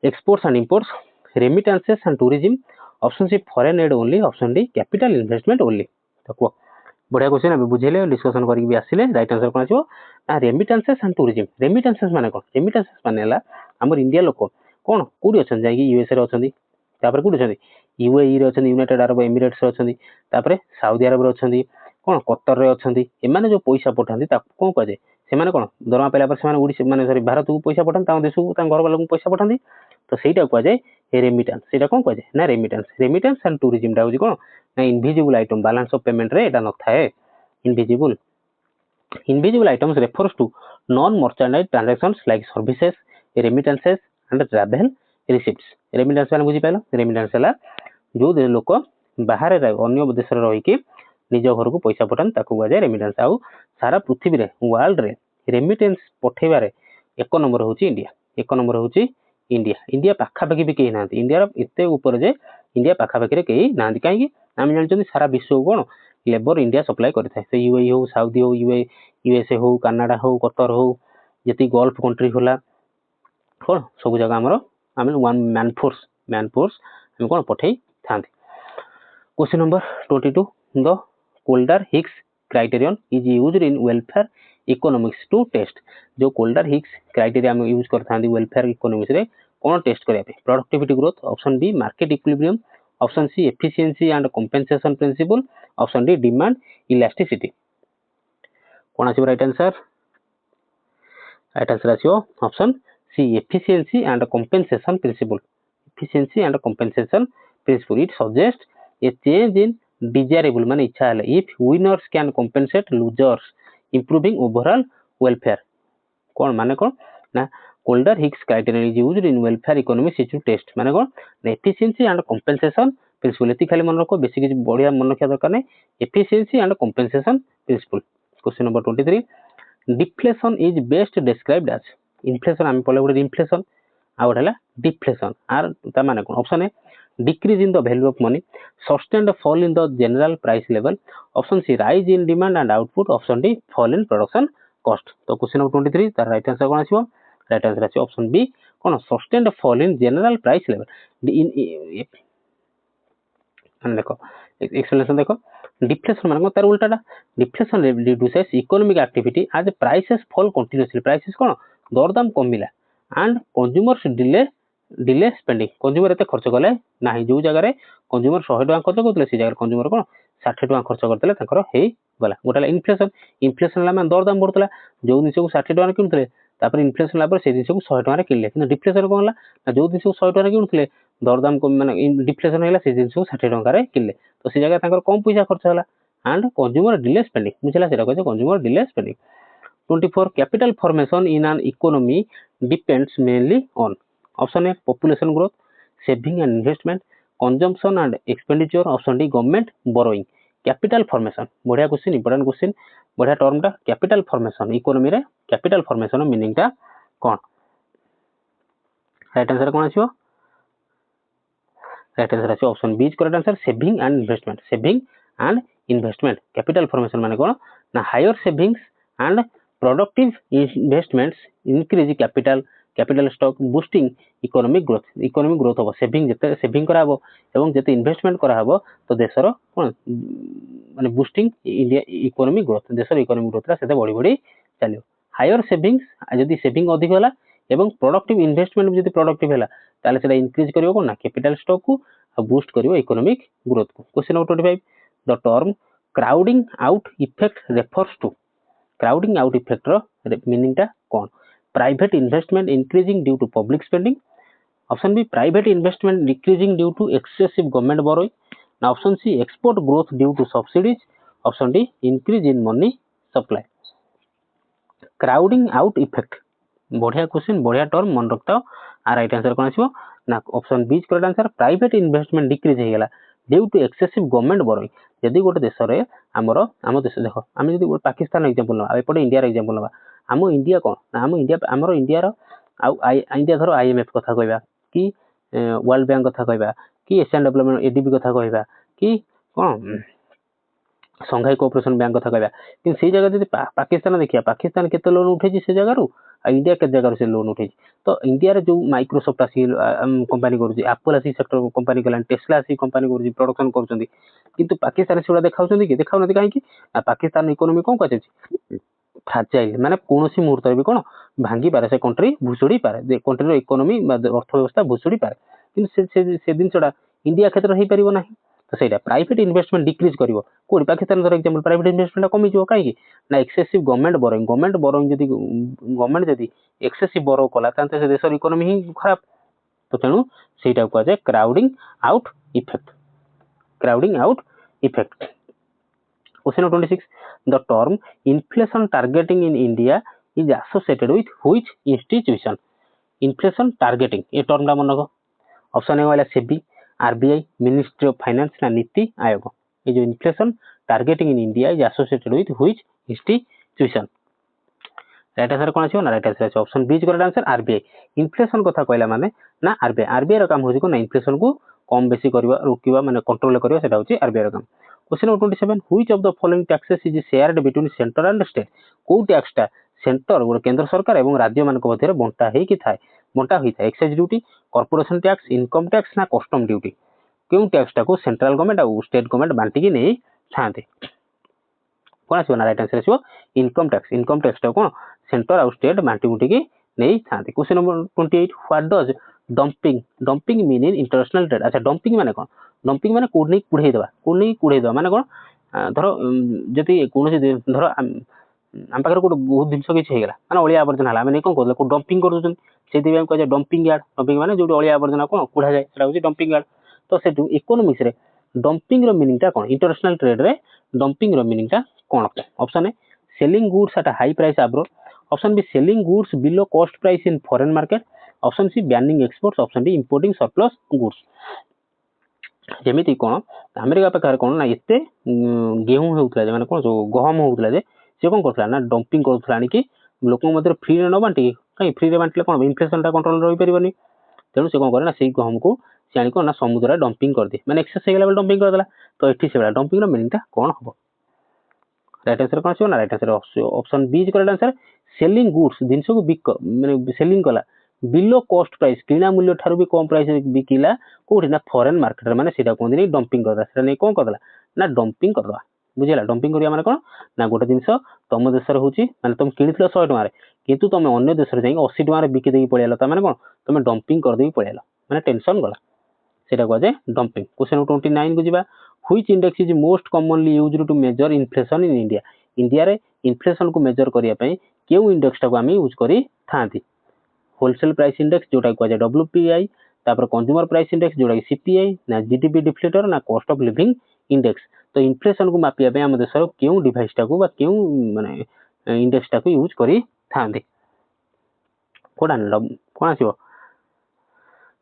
exports and imports remittances and tourism option C foreign aid only option D capital investment only तो को बढ़िया question अबे बुझेले discussion करी भी आसिले right answer कोन आछो ना remittances and tourism remittances माने कोन रेमिटेंसेस माने ला हमर इंडिया लोक कोन कोडी अछन जाई यूएसए रे अछन तापर कोडी अछन यूएई रे अछन यूनाइटेड अरब एमिरेट्स रे अछन तापर सऊदी अरब रे अछन कोन कतर रे अछन एमाने जो पैसा पठांती ता कोन कजे से माने कोन दरमा पेला पर से माने ओडिसा माने सॉरी भारत को पैसा पठान ता देश को ता घर वाला को पैसा पठांती तो सेटा को जाय रेमिटेंस सेटा कोन को जाय ना रेमिटेंस एंड टूरिज्म टा होजी कोन ना invisible item balance of payment रे एटा न थाए invisible items refers to non merchandise transactions like services remittances and travel receipts remittance माने बुझी पाइलो remittance हला जो दे लोक बाहर अन्य देश रे रही के निज घर को पैसा पठान ताकू गजाय रेमिटेंस आउ सारा पृथ्वी रे वर्ल्ड रे रेमिटेंस पठेबारे एक नंबर होची इंडिया इंडिया पाखा पाखी भी कहीं ना इंडिया एते ऊपर जे इंडिया पाखा पाखी रे कहीं ना कहीं आम जान सारा विश्व को लेबर इंडिया सप्लाई करता है यूएई हो साउदी हो यूएसए हो कनाडा हो कतर हो जति गल्फ कंट्री होला कौन सब जगह आमर आम वन मैन फोर्स आम कौन पठे था question number 22 the Kaldor Hicks criterion is used in welfare economics to test जो कोल्डर हिक्स क्राइटेरिया हम यूज करता वेलफेयर इकोनॉमिक्स रे कौन टेस्ट करिया पे productivity growth option B market equilibrium option C efficiency and compensation principle option D demand elasticity कौन आछो right answer आछो option C efficiency and compensation principle it suggest a change in desirable माने इच्छा है if winners can compensate losers improving overall welfare कौन माने कौन ना Kaldor Hicks criteria is used in welfare economics to test माने कौन एफिशिएंसी एंड कंपेंसेशन प्रिंसिपल एति खाली मन रखो बेसी किछ बढ़िया मन रखिया दरकार नै efficiency and compensation principle question number 23 deflation is best described as inflation हम पले गुड इन्फ्लेशन आ गुड डिफ्लेशन आर ता माने कोन option A decrease in the value of money sustained fall in the general price level option C rise in demand and output option D fall in production cost तो question number 23 तार right answer कोन आछो right answer आछो option B cone sustained fall in general price level इन देखो explanation देखो deflation माने तार उल्टाटा deflation reduces economic activity as prices fall continuously prices कोन दरदाम कमिला and consumers delay spending consumer एते खर्च कले नाही जो जगह रे कंज्यूमर 100 टका खर्च करतले से जगह कंज्यूमर कोन 60 टका खर्च करतले ताकर हेई गला गोटाला इन्फ्लेशन ला माने दरदाम बढ़तला जो दिन को 60 टका किनतले तापर इन्फ्लेशन लापर से दिन को 100 टका रे किनले किंतु डिफ्लेशन कोन ला ना जो दिन को 100 टका रे किनतले दरदाम को माने डिफ्लेशन हैला से दिन को 60 टका रे किनले तो से जगह ताकर कम पैसा खर्च होला एंड कंज्यूमर डिले स्पेंडिंग बुझला सेटा कहै consumer delay spending 24 capital formation in an economy depends mainly on option A population growth saving and investment consumption and expenditure option D government borrowing capital formation बढ़िया question important question बढ़िया term टा capital formation economy रे capital formation meaning टा कोन right answer कोन आछो right answer आछो option B is correct answer saving and investment capital formation माने कोन ना higher savings and productive investments increase capital stock boosting economic growth हो सेविंग जते सेविंग करा हो एवं जते इन्वेस्टमेंट करा हो तो देशर कोन माने बूस्टिंग इंडिया इकोनॉमी ग्रोथ देशर इकोनॉमी ग्रोथ से बढ़ी बढ़ी चलो हायर सेविंग्स जदि सेविंग अधिक होला एवं प्रोडक्टिव इन्वेस्टमेंट जदि प्रोडक्टिव हैला ताले सेटा इंक्रीज करियो कोन ना कैपिटल स्टॉक को बूस्ट करियो इकोनॉमिक ग्रोथ को question number 25 the term crowding out effect refers to crowding out effect रो मीनिंग टा कोन private investment increasing due to public spending option B private investment decreasing due to excessive government borrowing ना option C export growth due to subsidies option D increase in money supply crowding out effect बढ़िया question बढ़िया term मन रखता आ right answer कोन आसीबो ना option B correct answer private investment decrease हे गेला due to excessive government borrowing जदि गोटे देश रे हमरो हम देश देखो हम जदि पाकिस्तान एग्जांपल नबा एपटे इंडिया रे एग्जांपल नबा हम इंडिया कोन ना हम इंडिया हमरो इंडिया रो आ इंडिया धरो आईएमएफ कथा कहबा कि वर्ल्ड बैंक कथा कहबा कि एशियन डेवलपमेंट एडीबी कथा कहबा कि कोन संघाई कोऑपरेशन बैंक कथा कहबा कि से जगह जदि पाकिस्तान देखिया पाकिस्तान केते लोन उठेजी से जगह रो आ इंडिया के जगह से लोन उठेजी तो इंडिया रे जो माइक्रोसॉफ्ट आसी कंपनी करूची एप्पल आसी सेक्टर कंपनी कलान टेस्ला आसी कंपनी करूची प्रोडक्शन करूचंदी किंतु पाकिस्तान सेडा देखाउचंदी कि देखाउनती काहे कि पाकिस्तान इकोनॉमी कोन कहै फ्राजाइल माने कोनोसी मुहूर्त भी कोन भांगी पारे से कंट्री भुसुड़ी पारे जे कंट्री रो इकोनॉमी अर्थव्यवस्था भुसुड़ी पारे किंतु से दिन छडा इंडिया क्षेत्र हेई परिबो नाही तो सेटा प्राइवेट इन्वेस्टमेंट डिक्रीज करिवो कोडी Pakistan for example private investment कमी जिवो काहे कि ना एक्सेसिव गवर्नमेंट बोरोइंग जदी गवर्नमेंट जदी एक्सेसिव बोरो कला तांते से देशर इकोनॉमी ही खराब तो तेनु सेटा को जे crowding out effect Question 26 the term inflation targeting in India is associated with which institution inflation targeting ये टर्म दा मन रखो ऑप्शन ए वाला SEBI RBI ministry of finance ना नीति आयोग ये जो inflation targeting in India is associated with which institution right answer कोन आछो ना राइट आंसर आछो option B is correct answer RBI inflation कथा कहला माने ना आरबीआई रो काम होजी को ना इन्फ्लेशन को कम बेसी करबा रोकिबा माने कंट्रोल करबा सेटा होची आरबीआई रो काम question number 27 which of the following taxes is shared between centre and state को टैक्स टा सेंटर और केंद्र सरकार एवं राज्य मान को मध्य बंटा हे कि थाए बंटा होई थाए excise duty corporation tax income tax ना कस्टम ड्यूटी क्यों टैक्स टा को सेंट्रल गवर्नमेंट और स्टेट गवर्नमेंट बांटी की नहीं थाते कोन आछो ना राइट आंसर आछो इनकम टैक्स टा कोन सेंटर और स्टेट बांटी बुटी की नहीं थाते question number 28 what does dumping mean in international trade अच्छा डंपिंग माने कोन डंपिंग माने कोडनी कुढे देबा माने कोन धरो जति कोनोसी धरो हम पाखर को बहुत दिन किसी हेगला माने अलिया आवर्जना हला माने कोन कोला को डंपिंग कर दोछन सेति बेम कह डंपिंग यार्ड माने जो अलिया आवर्जना कोन कुढा जाय सेटा होची डंपिंग यार्ड तो से इकोनॉमिक्स रे डंपिंग रो मीनिंग ता कोन इंटरनेशनल ट्रेड रे डंपिंग रो मीनिंग ता कोन option A selling goods at high price abroad option B selling goods below cost price in foreign market option C banning exports option D importing surplus goods जेमिति कोन America पाखर कोन ना एते गेहूं होउतला जे माने कोन जो गहम होउतला जे से कोन करथला ना डंपिंग करथला आनी कि लोक मध्य फ्री रे न बांटी कहीं फ्री रे बांटले कोन इन्फ्लेशन ता कंट्रोल रही परिबनी तेनु से कोन करे ना सेई गहम को से आनी कोन ना समुद्र रे डंपिंग कर दे माने एक्सेस हेगला बेल डंपिंग कर देला तो एठी से बेला डंपिंग रो मीनिंग ता कोन हबो राइट आंसर कोन छो ना right answer option B is correct answer selling goods जिंस को बिक माने सेलिंग कला बिलो कॉस्ट प्राइस किना मूल्य ठारू भी कम प्राइस बिकिला कोठी ना फॉरेन मार्केट माने सेटा कोन दिन डंपिंग करदा सेटा नै कोन करदला ना डंपिंग करदा बुझिला डंपिंग करिया माने कोन ना गोटे जिंस तम देश रे होची माने तुम किनिथिलो 100 टका रे किंतु तुम अन्य देश रे जाई 80 टका रे बिकि देई पळेला त माने कोन तुम डंपिंग कर देई पळेला माने टेंशन गला सेटा को जे डंपिंग क्वेश्चन 29 को जिबा which index is most commonly used to measure inflation in India India रे इन्फ्लेशन को मेजर करिया पई केउ इंडेक्स टा को हम यूज करी थांती होलसेल प्राइस इंडेक्स जोटा को डब्ल्यूपीआई तापर कंज्यूमर प्राइस इंडेक्स जोटा सीपीआई ना जीडीपी डिफ्लेटर ना कॉस्ट ऑफ लिविंग इंडेक्स तो इन्फ्लेशन को मापिया पे हम देश रो केउ डिवाइस टा को बा केउ माने इंडेक्स टा को यूज करी थांती कोन आसीबो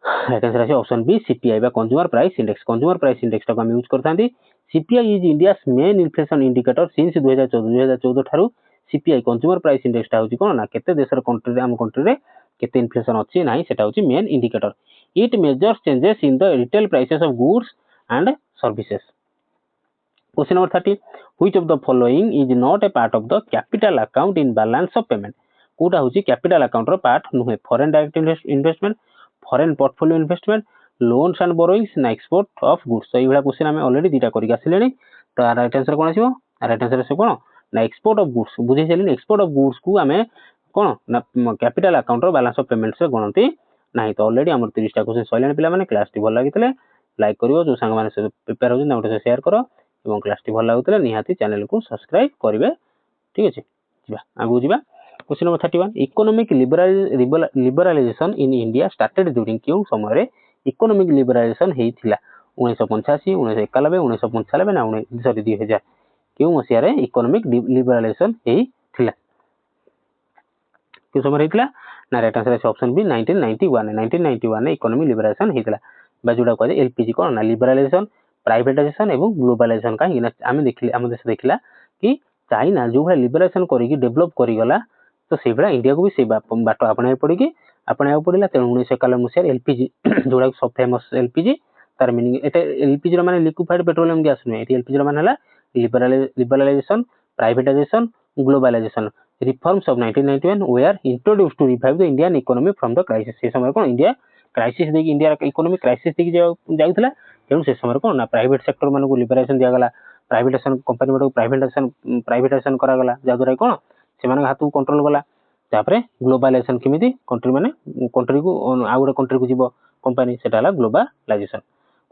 राइट आंसर आसी ऑप्शन बी सीपीआई बा कंज्यूमर प्राइस इंडेक्स टा को हम यूज करथांती CPI is India's main inflation indicator since 2014 ठारू सीपीआई कंज्यूमर प्राइस इंडेक्स टा होची कोन ना केते देशर कंट्री रे हम कंट्री रे केते इन्फ्लेशन अछि नाही सेटा होची main indicator it measures changes in the retail prices of goods and services question number 30 which of the following is not a part of the capital account in balance of payment कोटा होची capital account रो part नुहे foreign direct investment foreign portfolio investment loans and borrowings ना export of goods तो एइबा question हम already दीटा करिक आसिलेनी तो राइट आंसर कौन आसीबो राइट आंसर आसीबो कोन ना एक्सपोर्ट ऑफ गुड्स बुझे चलिन एक्सपोर्ट ऑफ गुड्स को हमें कोन ना कैपिटल अकाउंट रो बैलेंस ऑफ पेमेंट्स रे गणती नाही तो ऑलरेडी हमर 30 टा क्वेश्चन सॉइलेंट पिला माने क्लास टी भल लागितले लाइक करियो जो संग माने से प्रिपेयर हो जन शेयर करो एवं क्लास टी भल लागुतले निहाती चैनल को सब्सक्राइब करिवे ठीक अछि जिबा आगु जिबा question number 31 economic liberalization in India started during क्यों समय रे इकोनॉमिक लिबरलाइजेशन हेइथिला 1985 1991 1995 ना 2000 क्यों मसिया रे इकोनॉमिक लिबरलाइजेशन हेइथिला क्यों समय हेइथिला ना राइट आंसर है ऑप्शन बी 1991 ने इकोनॉमिक लिबरलाइजेशन हेइथिला बा जोडा कहै एलपीजी कोन ना लिबरलाइजेशन प्राइवेटाइजेशन एवं ग्लोबलाइजेशन काहे ना आमे देखले हम देश देखला कि चाइना जो भाई लिबरलाइजेशन करी कि डेवलप करी गला तो से बड़ा इंडिया को भी से बाट अपना पड़ी कि अपना पड़ला तेणु 1991 मसिया एलपीजी जोडा सब फेमस एलपीजी तार मीनिंग एटा एलपीजी रो माने लिक्विफाइड पेट्रोलियम गैस नै एटी एलपीजी रो माने हला liberalization privatization globalization reforms of 1991 were introduced to revive the Indian economy from the crisis से समय कोन इंडिया क्राइसिस देखि इंडिया इकोनॉमिक क्राइसिस देखि जाउथला तेणु से समय कोन ना प्राइवेट सेक्टर माने को लिबरेशन दिया गला प्राइवेटाइजेशन कंपनी माने प्राइवेटाइजेशन करा गला जादरा कोन से माने हाथ कंट्रोल गला तापरे ग्लोबलाइजेशन केमिति कंट्री माने कंट्री को आ गोटे कंट्री को जीवो कंपनी सेटा हला globalization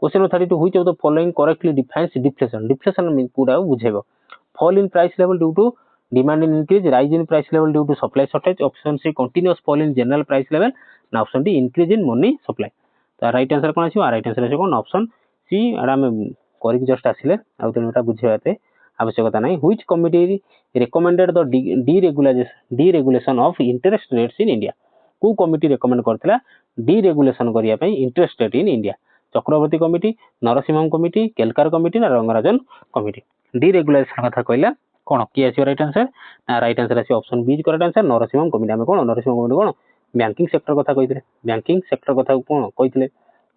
question 32 which of the following correctly defines deflation deflation पूरा बुझेबो fall in price level due to demand increase rise in price level due to supply shortage option C continuous fall in general price level ना option D increase in money supply तो right answer कोन आसी right answer आसी कोन option सी आडा में करिक just आसिले आ तेटा बुझेबाते आवश्यकता नाही which committee recommended the deregulation of interest rates in India को कमिटी रिकमेंड करथिला डीरेगुलेशन करिया पई interest rate in India Chakravarty committee Narasimham committee Kelkar committee ना रंगराजन कमिटी डीरेगुलेशन कथा कहला कोन की आसी राइट आंसर ना राइट आंसर आसी option B correct answer Narasimham committee हम कोन नरसिंहम कमिटी कोन बैंकिंग सेक्टर कथा कहितले बैंकिंग सेक्टर कथा कोन कहितले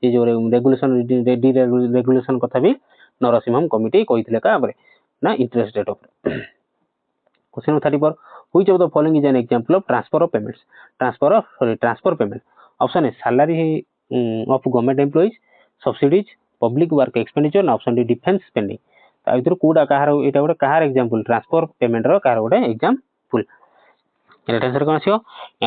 ये जो रेगुलेशन डीरेगुलेशन कथा भी नरसिंहम कमिटी कहितले का बरे ना interest rate of question 34 which of the following is an example of transfer payment option A salary of government employees subsidies public work expenditure ना ऑप्शन डी डिफेंस स्पेंडिंग ता इधर कोडा कहार एटा गोटे कहार एग्जांपल ट्रांसफर पेमेंट रो कहार गोटे एग्जांपल राइट आंसर कोन आसीओ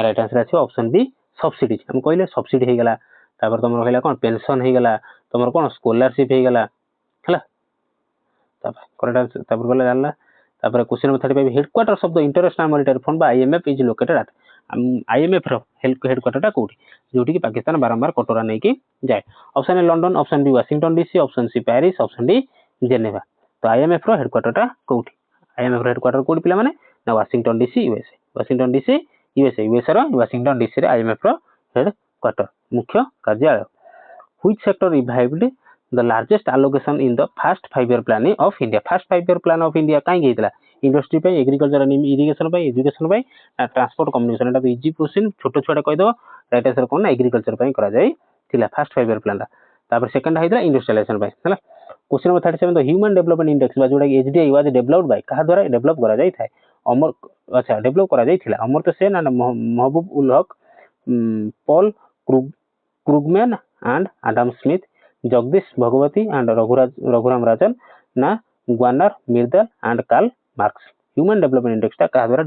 राइट आंसर आसीओ ऑप्शन बी सब्सिडीज हम कहले सब्सिडी हे गेला तापर तमरो कहला कोन पेंशन हे गेला तमरो कोन स्कॉलरशिप हे गेला हला तापर करेक्ट आंसर तापर बोला जानला तापर question number 35 headquarters of the international monetary fund बा IMF is located at IMF रो हेडक्वार्टर टा कोठी जोटी कि पाकिस्तान बारंबार कटोरा नै कि जाय option A London option B Washington DC option C Paris option D Geneva तो आईएमएफ रो हेडक्वार्टर टा कोठी आईएमएफ रो हेडक्वार्टर कोठी पिला माने ना Washington DC USA Washington DC USA रो वाशिंगटन डीसी रे आईएमएफ रो हेडक्वार्टर मुख्य कार्यालय which sector received the largest allocation in the first 5 year plan of India first 5 year plan of India काई गेतला इंडस्ट्री पे एग्रीकल्चर एंड इरिगेशन पे education पे ट्रांसपोर्ट कम्युनिकेशन एटा तो इजी क्वेश्चन छोटो छोटा कहि दो राइट आंसर कोन एग्रीकल्चर पे करा जाय थिला फर्स्ट 5 ईयर प्लान दा तापर सेकंड हाइदला इंडस्ट्रियलाइजेशन पे हला question number 37 the human development index बा जोडा एचडीआई वाज डेवलप्ड बाय कहा द्वारा डेवलप करा जाय थाए अमर अच्छा डेवलप करा जाय थिला Amartya Sen and Mahbub ul Haq Paul Krugman and Adam Smith Jagdish Bhagwati and Raghuram Rajan ना Gunnar Myrdal and Karl Marx human development index ता कहा द्वारा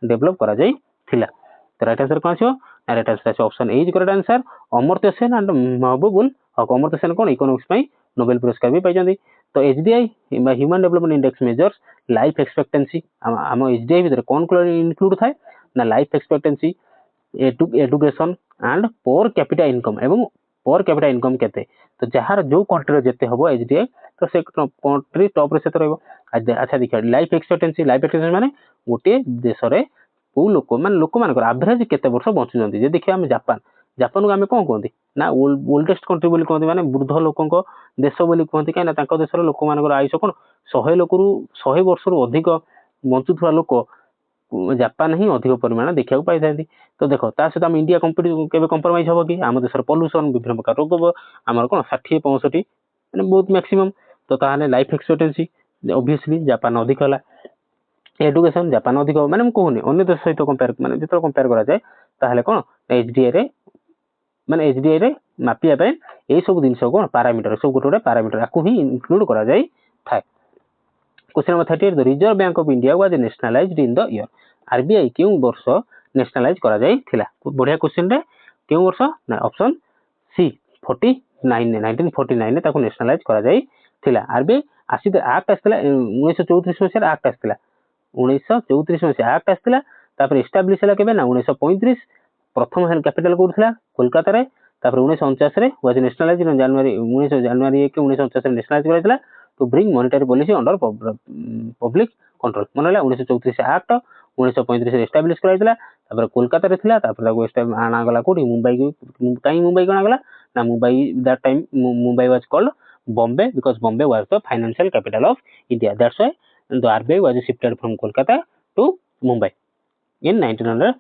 डेवलप करा जाय थिला तो राइट आंसर कोन छो right answer option A is correct answer Amartya Sen and Mahbub ul हक अमर्त्य सेन कोन इकोनॉमिक्स पई नोबेल पुरस्कार भी पाइजंदी तो HDI human development index measures life expectancy हम एचडीआई भीतर कोन इंक्लूड थाए ना लाइफ एक्सपेक्टेंसी एजुकेशन एंड पर कैपिटा इनकम एवं पर कैपिटा इनकम केते तो जहार जो कंट्री जेते हबो एचडीआई तो से कंट्री टॉप रे सेते रहबो अच्छा देखिए लाइफ एक्सपेक्टेंसी माने गोटे देश रे को लोक मान एवरेज केते वर्ष बंचु जंती जे देखिए हम जापान को हम कोन कहंती ना ओल्डेस्ट कंट्री बोली कहंती माने वृद्ध लोकंको देश बोली कहंती काना तांको देश रो लोक मानकर आयुष कोन 100 लोकरू 100 वर्ष रु अधिक बंचुथुवा लोक जापान ही अधिक परिमाण देखा पाई था तो देखो ता सहित हम इंडिया कंप्रोमाइज हम कि आम देश पॉल्यूशन विभिन्न प्रकार रोग आम कौन 60-65 मैंने बहुत मैक्सिमम तो ताहले लाइफ एक्सपेक्टेंसी ऑब्वियसली जापान अधिक है एडुकेशन जापान अधिक माने कहूनी अन्य देश सहित कंपेयर माने जो कंपेयर करा जाए ताहले कौन एचडीआई रे माने एचडीआई रे मापिया पे ए सब जिनस कौन पैरामीटर सब गोटे पैरामीटर आपको ही इंक्लूड करा जाए थाए। Question number 38 the Reserve Bank of India was nationalised in the year RBI केउ वर्ष नेशनलाइज करा जाई थिला। बढ़िया क्वेश्चन रे केउ वर्ष ना ऑप्शन सी 49 1949 ताको नेशनलाइज करा जाई थिला। आरबीआई आसी एक्ट आस्थिला 1934 मसिया एक्ट आस्थिला 1934 मसिया एक्ट आस्थिला तापर एस्टैब्लिश हला केबे ना 1935 प्रथम हेड कैपिटल कोथिला कोलकाता रे तापर 1949 रे वाज नेशनलाइज इन जनवरी 19 जनवरी 1 1949 रे नेशनलाइज कराइला to bring monetary policy under public control. मनला 1934 एक्ट 1935 रे एस्टैब्लिश कराइला तापर कोलकाता रे थिला तापर ताको आना गला कोठी मुंबई को काई मुंबई कोना गला ना Mumbai that time Mumbai was called Bombay because Bombay was the financial capital of India. That's why the RBI was shifted from Kolkata to Mumbai in 1900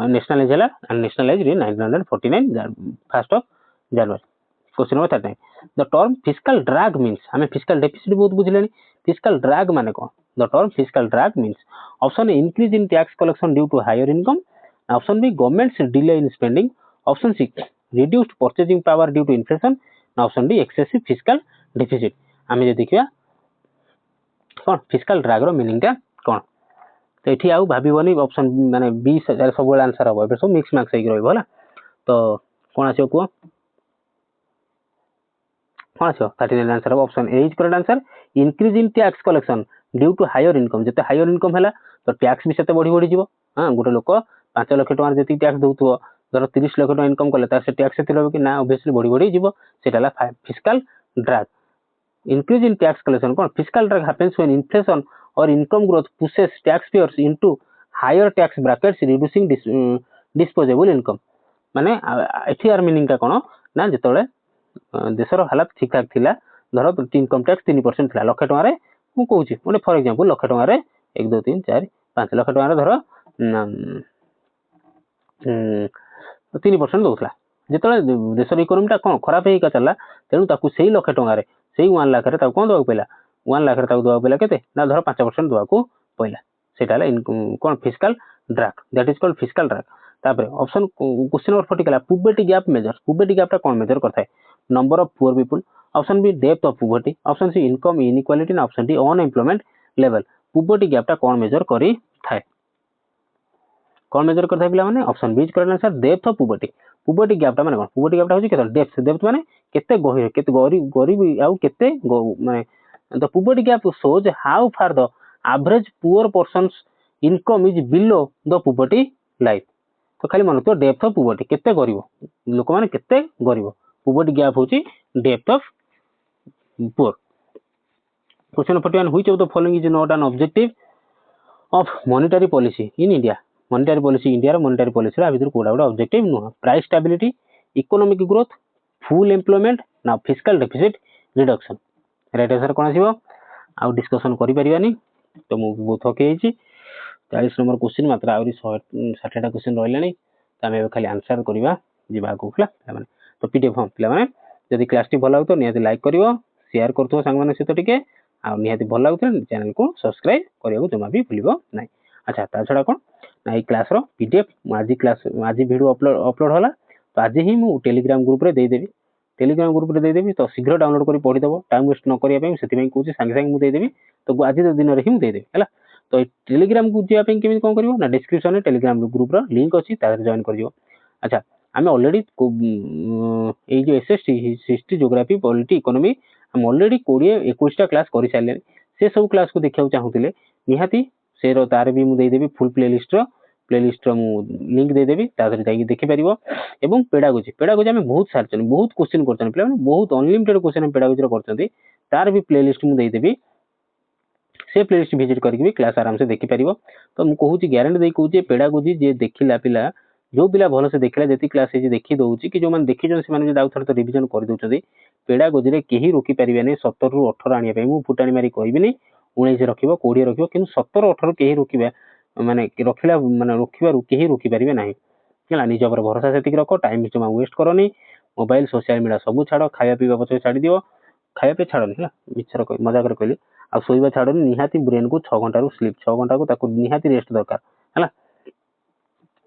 nationalized hela and nationalized in 1949 1st of January. Question number 39 the term fiscal drag means हमें fiscal deficit बहुत बुझलेनी fiscal drag माने कौन the term fiscal drag means option A increase in tax collection due to higher income, option B government's delay in spending, option C reduced purchasing power due to inflation, option D excessive fiscal deficit. आमे जे देखिया कोन fiscal drag रो meaning का कोन तो एठी आउ भाबिबनी option माने 20 सब answer हो एबे सब मिक्स मार्क्स हेक रहबो हला तो कोन आछो को कोन आछो 39 आंसर हो option A is correct answer increase in tax collection due to higher income जते हायर इनकम हला तो टैक्स भी सेते बढ़ी जीवो। हां गोटे लोक 5 लाख टका जति टैक्स दउथो धर 30 लाख टका इनकम कले तार से टैक्स सेते रहबो कि ना ऑब्वियसली बढ़ी जीवो सेटाला fiscal drag. Increase in tax collection कोन fiscal drag happens when inflation और income growth pushes tax payers into higher tax brackets reducing disposable income माने एठी आर मीनिंग का कोन ना जेतोले देशर हालत ठीक ठाक थिला धर इनकम टैक्स 3% थिला लाख टका रे मु कहूची ओने फॉर एग्जांपल लाख टका रे 1 2 3 4 5 लाख टका रे धर 3% दउथला जेतोले देशर इकोनॉमी कोन खराब हेका चला तेनु ताकू सेही लाख टका रे सेही 1 लाख रे ताकू कोन दवा पइला 1 लाख रे ताकू दवा पइला केते ना धर 5% दवा को पइला सेटाले कोन fiscal drag that is called fiscal drag. तापर ऑप्शन क्वेश्चन नंबर 40 कला poverty gap measure poverty gap ता कोन मेजर करता है number of poor people, option B depth of poverty, option C income inequality, option D unemployment level. Poverty gap ता कोन major करी थाए कोन मेजर करता है पिला माने option B is correct answer depth of poverty. Poverty gap ता माने कोन पुबर्टी गैप ता होची केते डेप्थ माने केते गहिर केते गरीब आउ केते माने the puberty gap shows how far the average poor persons income is below the puberty line. तो खाली मन तो डेप्थ ऑफ पुबर्टी केते गरीब लोक माने केते गरीब पुबर्टी गैप होची depth of poor. Question 41 which of the following is not an objective of monetary policy in India. Monetary policy India रो मॉनेटरी पॉलिसी रा भीतर कोडा कोडा ऑब्जेक्टिव नुह price stability, economic growth, full employment ना fiscal deficit reduction. Right answer कोन आसीबो आ डिस्कशन करि परिबानी तो मु बहुत थके हिची 40 नंबर क्वेश्चन मात्र आउरी 60 टा क्वेश्चन रहलानी तमे खाली आंसर करबा जिबा कोखला माने तो पीडीएफ हम पिला माने जदि क्लास टी भल लागतो निहाती लाइक करिवो शेयर करथो संग माने से तो टिके आ निहाती भल लागतो चैनल को सब्सक्राइब करियो जमा भी भूलिबो नाही। अच्छा ता छडा कोन ना ई क्लास रो पीडीएफ माजी क्लास माजी वीडियो अपलोड होला तो आज ही मु टेलीग्राम ग्रुप रे दे देबी टेलीग्राम ग्रुप रे दे देबी तो शीघ्र डाउनलोड करी पढि दबो टाइम वेस्ट न करिया पे सेति में कहूची संगे संगे मु दे देबी तो आज दिन रे ही मु दे देबी हला। तो टेलीग्राम को जिया पे केमि कोन करिवो ना डिस्क्रिप्शन रे टेलीग्राम ग्रुप रो लिंक अछि ता जॉइन कर दियो। अच्छा आमे ऑलरेडी ए जो SST history geography polity economy हम ऑलरेडी 20 21 टा क्लास करि साइले से सब क्लास को देखियो चाहूतिले निहाती से रो तार भी मु दे देबी फुल प्लेलिस्ट रो मु लिंक दे देबी तादर जाई देखि परिबो। एवं पेडागोजी हमें बहुत सारचन बहुत क्वेश्चन करचन प्ले बहुत अनलिमिटेड क्वेश्चन पेडागोजी रो करचंती तार भी प्लेलिस्ट मु दे देबी से प्लेलिस्ट विजिट करके भी क्लास आराम से देखि परिबो। तो मु कहूची गारंटी दे कहूची पेडागोजी जे देखिला पिला जो पिला भलो से देखिला जति क्लास हे जे देखि दउची कि जो मन देखि जन से माने जे दाउ थर तो रिवीजन कर दउचंदी पेडागोजी रे केही रोकी परिबेने 17 रु 18 आनिया पे मु फुटानी मारी कहबिनी 19 रखिबो 20 रखिबो किंतु 17 18 केही रोकिबा माने रखिला माने रखिबारु केही रोकी परिबे नाही हला निज पर भरोसा सेति रखो टाइम जमा वेस्ट करनी मोबाइल सोशल मीडिया सब छाड़ो खाया पीवा पछे छाड़ी दियो खाया पे छाड़नी हला मिछर मजाक रे कहली आ सोइबा छाड़नी निहाती ब्रेन को 6 घंटा रु स्लीप 6 घंटा को ताको निहाती रेस्ट दरकार हला।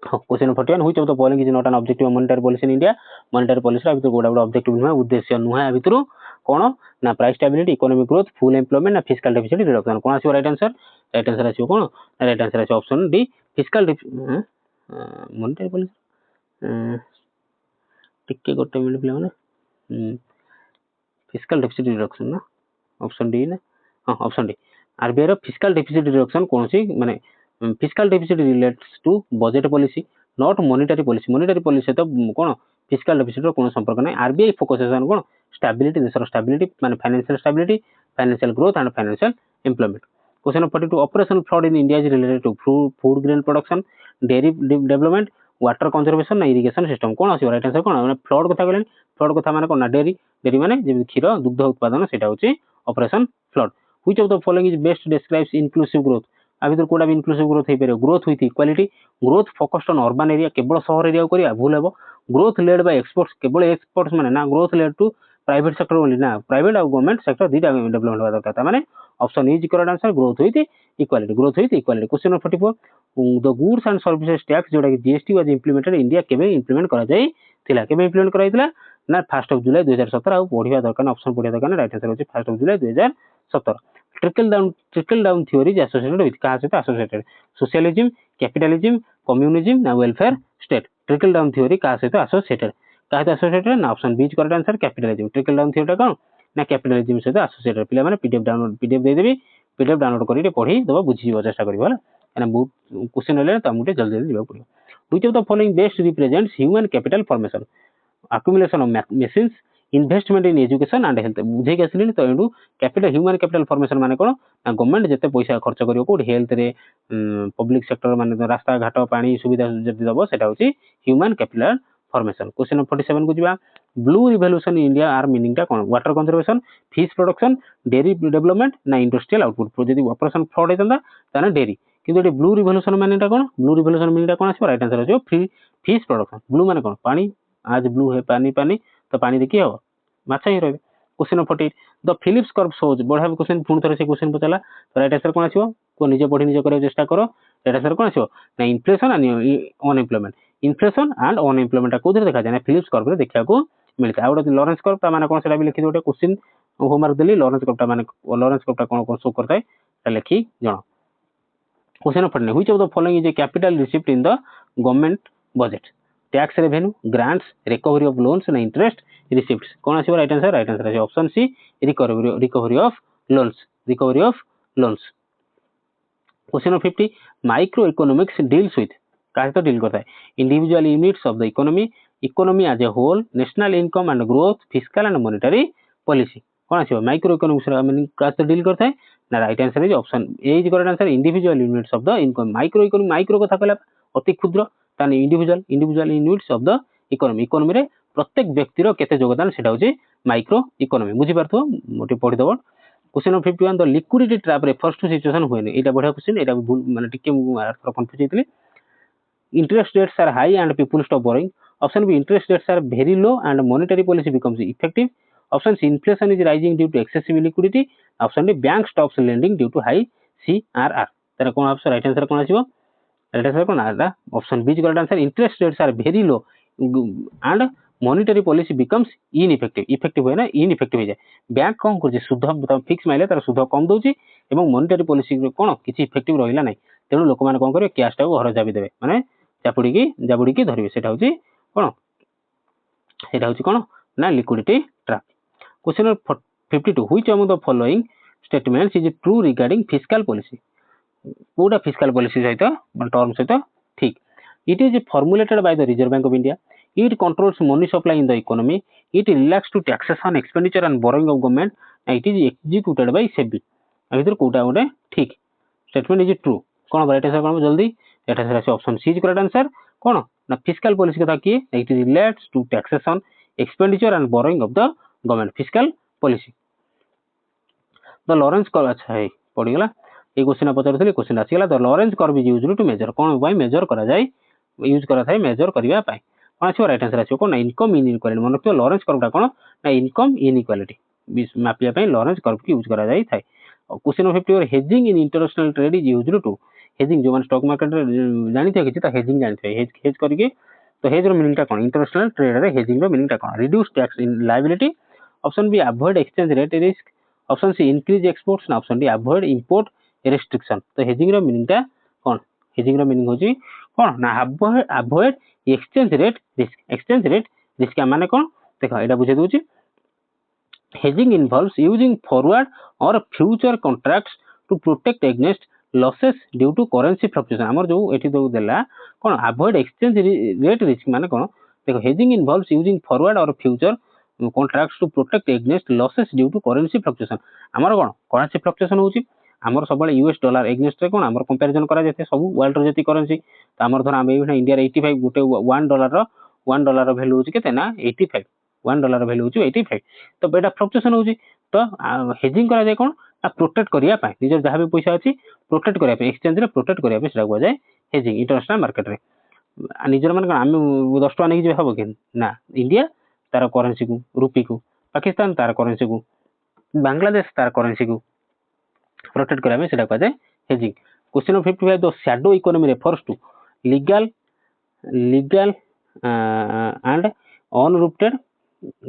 Question 41 which of the following is not an objective of monetary policy in India monetary policy भितर गोटा गोटा ऑब्जेक्टिव नुहे उद्देश्य नुहे आ भितर कोन ना price stability economic growth full employment ना फिस्कल डेफिसिट रिडक्शन कोन आसीबो राइट आंसर आसीबो कोन राइट आंसर आसीबो option D fiscal monetary policy टिके गोटे मिनिट प्ले माने फिस्कल डेफिसिट रिडक्शन ना ऑप्शन डी ना हां ऑप्शन डी आरबीआई रो फिस्कल डेफिसिट रिडक्शन कोनसी माने fiscal deficit relates to budget policy not monetary policy तो कोन फिस्कल डेफिसिट रो कोन संपर्क नै RBI focuses on cone stability देशर स्टेबिलिटी माने financial stability financial growth and financial employment question 42 operation flood in India is related to food grain production dairy development water conservation ना irrigation system कोन आसी right answer कोन माने flood कथा कहलेन flood कथा माने कोन ना डेयरी माने जे क्षीर दुग्ध उत्पादन सेटा होची Operation Flood which of the following is best describes inclusive growth आ भीतर कोडा इंक्लूसिव ग्रोथ हे पेरे growth with equality growth focused on urban area केवल शहर एरिया को करिया भूल हेबो ग्रोथ लेड बाय एक्सपोर्ट्स केवल एक्सपोर्ट्स माने ना growth led to private sector only ना प्राइवेट और गवर्नमेंट सेक्टर दीटा डेवलपमेंट होगा दरकार माने option is correct answer growth with equality question 44 the goods and services tax जोडा कि जीएसटी वाज इंप्लीमेंटेड इंडिया केबे इंप्लीमेंट करा जाई थिला केबे इंप्लीमेंट करा जाइतिला ना 1 जुलाई 2017 आ पढिबा दरकार ना ऑप्शन पढिबा दरकार ना राइट आंसर होची 1 जुलाई 2017 trickle down theory is associated with कहा से एसोसिएटेड सोशलिज्म कैपिटलिज्म कम्युनिज्म ना welfare state trickle down theory कहा से एसोसिएटेड कहा से एसोसिएटेड ना option B is correct answer capitalism trickle down theory कोन ना कैपिटलिज्म से एसोसिएटेड पिला माने पीडीएफ दे देबी पीडीएफ डाउनलोड करी पढ़ी दबा बुझी चेष्टा करियो होला एना बहुत क्वेश्चन ले त मुटे जल्दी जल्दी जीवा पड़ियो which of the following best represents human capital formation accumulation of machines investment in education and health बुझे के असली तो एंडू कैपिटल ह्यूमन कैपिटल फॉर्मेशन माने कोन ना गवर्नमेंट जते पैसा खर्च करियो को हेल्थ रे पब्लिक सेक्टर माने रास्ता घाट पानी सुविधा जति दबो सेटा होची ह्यूमन कैपिटल फॉर्मेशन क्वेश्चन 47 को जीवा ब्लू रिवोल्यूशन इन इंडिया आर मीनिंग टा कोन water conservation fish production dairy development ना इंडस्ट्रियल आउटपुट जदी ऑपरेशन फ्लड हेतंदा ताने डेयरी किंतु एटी ब्लू रिवोल्यूशन माने टा कोन ब्लू रिवोल्यूशन मीनिंग टा कोन आसी राइट आंसर हो फिश प्रोडक्शन ब्लू माने कोन पानी आज ब्लू है पानी तो पानी देखिए हो माछा ही रहे question 48 the Phillips curve shows बढ़ा क्वेश्चन पुणी थरे से क्वेश्चन पचला तो राइट आंसर कोन आसीबो को निजे पढी निजे करे चेष्टा करो राइट आंसर कोन आसीबो ना इन्फ्लेशन एंड अनएम्प्लॉयमेंट को देखा जाय ना फिलिप्स कर्व रे देखा को मिलता है और लॉरेंस कर्व ता माने कोन सेटा भी लिखि दोटे क्वेश्चन होमवर्क देली लॉरेंस कर्व ता माने लॉरेंस कर्व ता कोन शो करता है ता लिखि जणो question 49 which of the following is a capital received in the government budget tax revenue grants recovery of loans ना इंटरेस्ट रिसीव्ड्स कौन आसीबो राइट आंसर आसी option C recovery of loans question 50 micro economics deals with काहे तो deal करता है individual units of the economy as a whole national income and growth fiscal and monetary policy कौन आसीबो micro economics meaning काहे तो deal करता है ना right answer is option A is correct answer individual units of the income micro कथा कहला अति क्षुद्र ताने individual units of the economy रे प्रत्येक व्यक्ति रो केते योगदान सेटा होची माइक्रो इकोनॉमी बुझी पारथो मोटे पढि दबो क्वेश्चन 51 द लिक्विडिटी ट्रैप रे फर्स्ट सिचुएशन हुएनी एटा बढ़िया क्वेश्चन एटा भूल माने टिके मार्क कंफ्यूज हेतली interest rates are high and people stop borrowing option B interest rates are very low and monetary policy becomes effective option C inflation is rising due to excessive liquidity option D bank stops lending due to high CRR तारा कोन option right answer कोन आसीबो right answer कोन आला option B is correct answer interest rates are very low and monetary policy becomes effective होय ना ineffective हो जाए bank कोन कर सुध फिक्स माइले तार सुध कम दोची एवं मॉनेटरी पॉलिसी कोन किछि इफेक्टिव रहिला नै तेनु लोक माने कोन करे कैश टाको घर जाबी देबे माने जाबुडी की धरिबे सेटा होची कोन ना liquidity trap question 52 which among the following statements is true regarding fiscal policy कोडा फिस्कल पॉलिसी सहित टर्म सहित ठीक it is formulated by the Reserve Bank of India it controls money supply in the economy it relax to taxation expenditure and borrowing of government it is executed by SEBI अभितर कोडा गोटे ठीक statement is true कोन right answer कोन जल्दी right answer option C is correct answer कोन ना fiscal policy कथा की it relates to taxation expenditure and borrowing of the government fiscal policy the Lorenz curve अच्छा है पड़ी गला ए क्वेश्चन पचारथि क्वेश्चन आसीगला the Lorenz curve is used to measure कोन बाय मेजर करा जाय यूज करा थाय मेजर करिया पाए कोन आछो राइट आंसर आछो कोन इनकम इनइक्वालिटी मन तो लॉरेंस कर्व ता कोन ना इनकम इनइक्वालिटी मापिया पाए लॉरेंस कर्व की यूज करा जाय थाय question 50 hedging in international trade is used to hedging जो स्टॉक मार्केट जानी थे किसी हेजिंग जानी थे हेज करके तो हेज रो मीनिंग कौन इंटरनेशनल ट्रेड रे हेजिंग रो मीनिंग कौन reduce tax in liability option B avoid exchange rate risk option C increase exports option D avoid import restriction तो हेजिंग रो मीनिंग कौन हेजिंग रो मीनिंग होची कौन ना अवॉइड एक्सचेंज रेट रिस्क माने कौन देखो एटा बुझे दूची hedging involves using forward or future contracts to protect against losses due to currency fluctuation हमर जो एठी दो देला कोन avoid exchange rate risk माने कोन देखो hedging involves using forward or future contracts to protect against losses due to currency fluctuation हमर कोन currency fluctuation होची हमर सबले यूएस डॉलर एगेंस्ट रे कोन हमर कंपैरिजन करा जेते सब वर्ल्ड रो जेती करेंसी त हमर धर हम एबिना इंडिया रे 85 गुटे 1 डॉलर रो वैल्यू होची केते ना 85 $1 वैल्यू होची 85 तो बेटा फ्लक्चुएशन होची तो हेजिंग करा जाय कोन आ प्रोटेक्ट करिया पाए निजर जहां भी पैसा अछि प्रोटेक्ट करिया पाए एक्सचेंज रे प्रोटेक्ट करिया पाए सेटा को जाय हेजिंग इंटरनेशनल मार्केट रे निजर मन हम 10 टका नै जे हबो के ना इंडिया तार करेंसी को रुपी को पाकिस्तान तार करेंसी को बांग्लादेश तार करेंसी को प्रोटेक्ट करिया पाए सेटा को जाय hedging question number 55 the shadow economy refers to legal and unrooted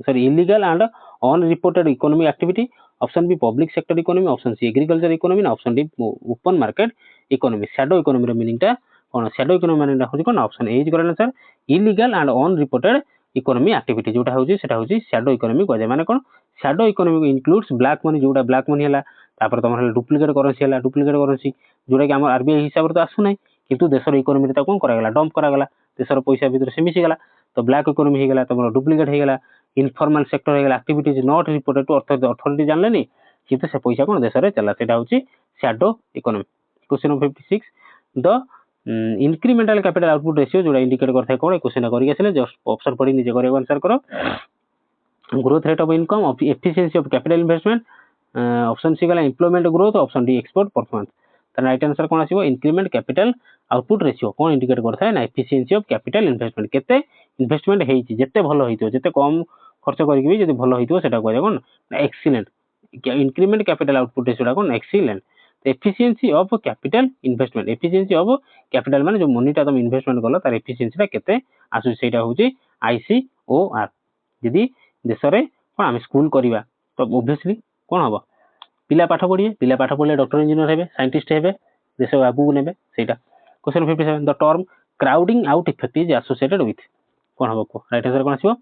illegal and unreported economic activity option B public sector economy option C agriculture economy option D open market economy shadow economy ର meaning ଟା कोन shadow economy ମାନେ होची कोन option A is correct answer illegal and unreported economy activity जोटा होची सेटा होची shadow economy को माने कोन shadow economy includes black money जोटा black money हला तापर तमर डुप्लीकेट करेंसी जोटा कि हमर आरबीआई हिसाब रे तो आसु नै किंतु देशर इकोनॉमी रे ता कोन करा गला डंप करा गला देशर पैसा भीतर से मिसी गला तो ब्लैक इकोनॉमी हे गला तमर डुप्लीकेट हे गला इनफॉर्मल सेक्टर हे गला activities not reported to authority जानले नहीं किंतु से पैसा कोन देश रे चला सेटा होची shadow economy question number 56 the incremental capital output ratio जोड़ा इंडिकेट करथे कोन क्वेश्चन करि गेसले जस्ट ऑप्शन पढी निजे करे आंसर करो growth rate of income of efficiency of capital investment option C गला employment growth option D export performance त right answer कोन आसीबो इंक्रीमेंट कैपिटल आउटपुट रेशियो कोन इंडिकेट करथा ना एफिशिएंसी ऑफ कैपिटल इन्वेस्टमेंट केते इन्वेस्टमेंट हेची जेते भलो होइतो जेते कम खर्च करिक भी जदी भलो होइतो सेटा कहै कोन excellent increment capital output ratio कोन excellent efficiency of capital investment efficiency of capital माने जो मनीटा तुम इन्वेस्टमेंट करला तार एफिशिएंसी टा केते आसु सेटा होची आईसीओआर जदी देश रे कोन हम स्कूल करिवा तो ऑब्वियसली कोन हबो पिला पाठ पढिए डॉक्टर इंजीनियर हेबे साइंटिस्ट हेबे देश आगु नेबे सेटा question 57 the term crowding out effect is associated with कोन हबो को राइट आंसर कोन आसीबो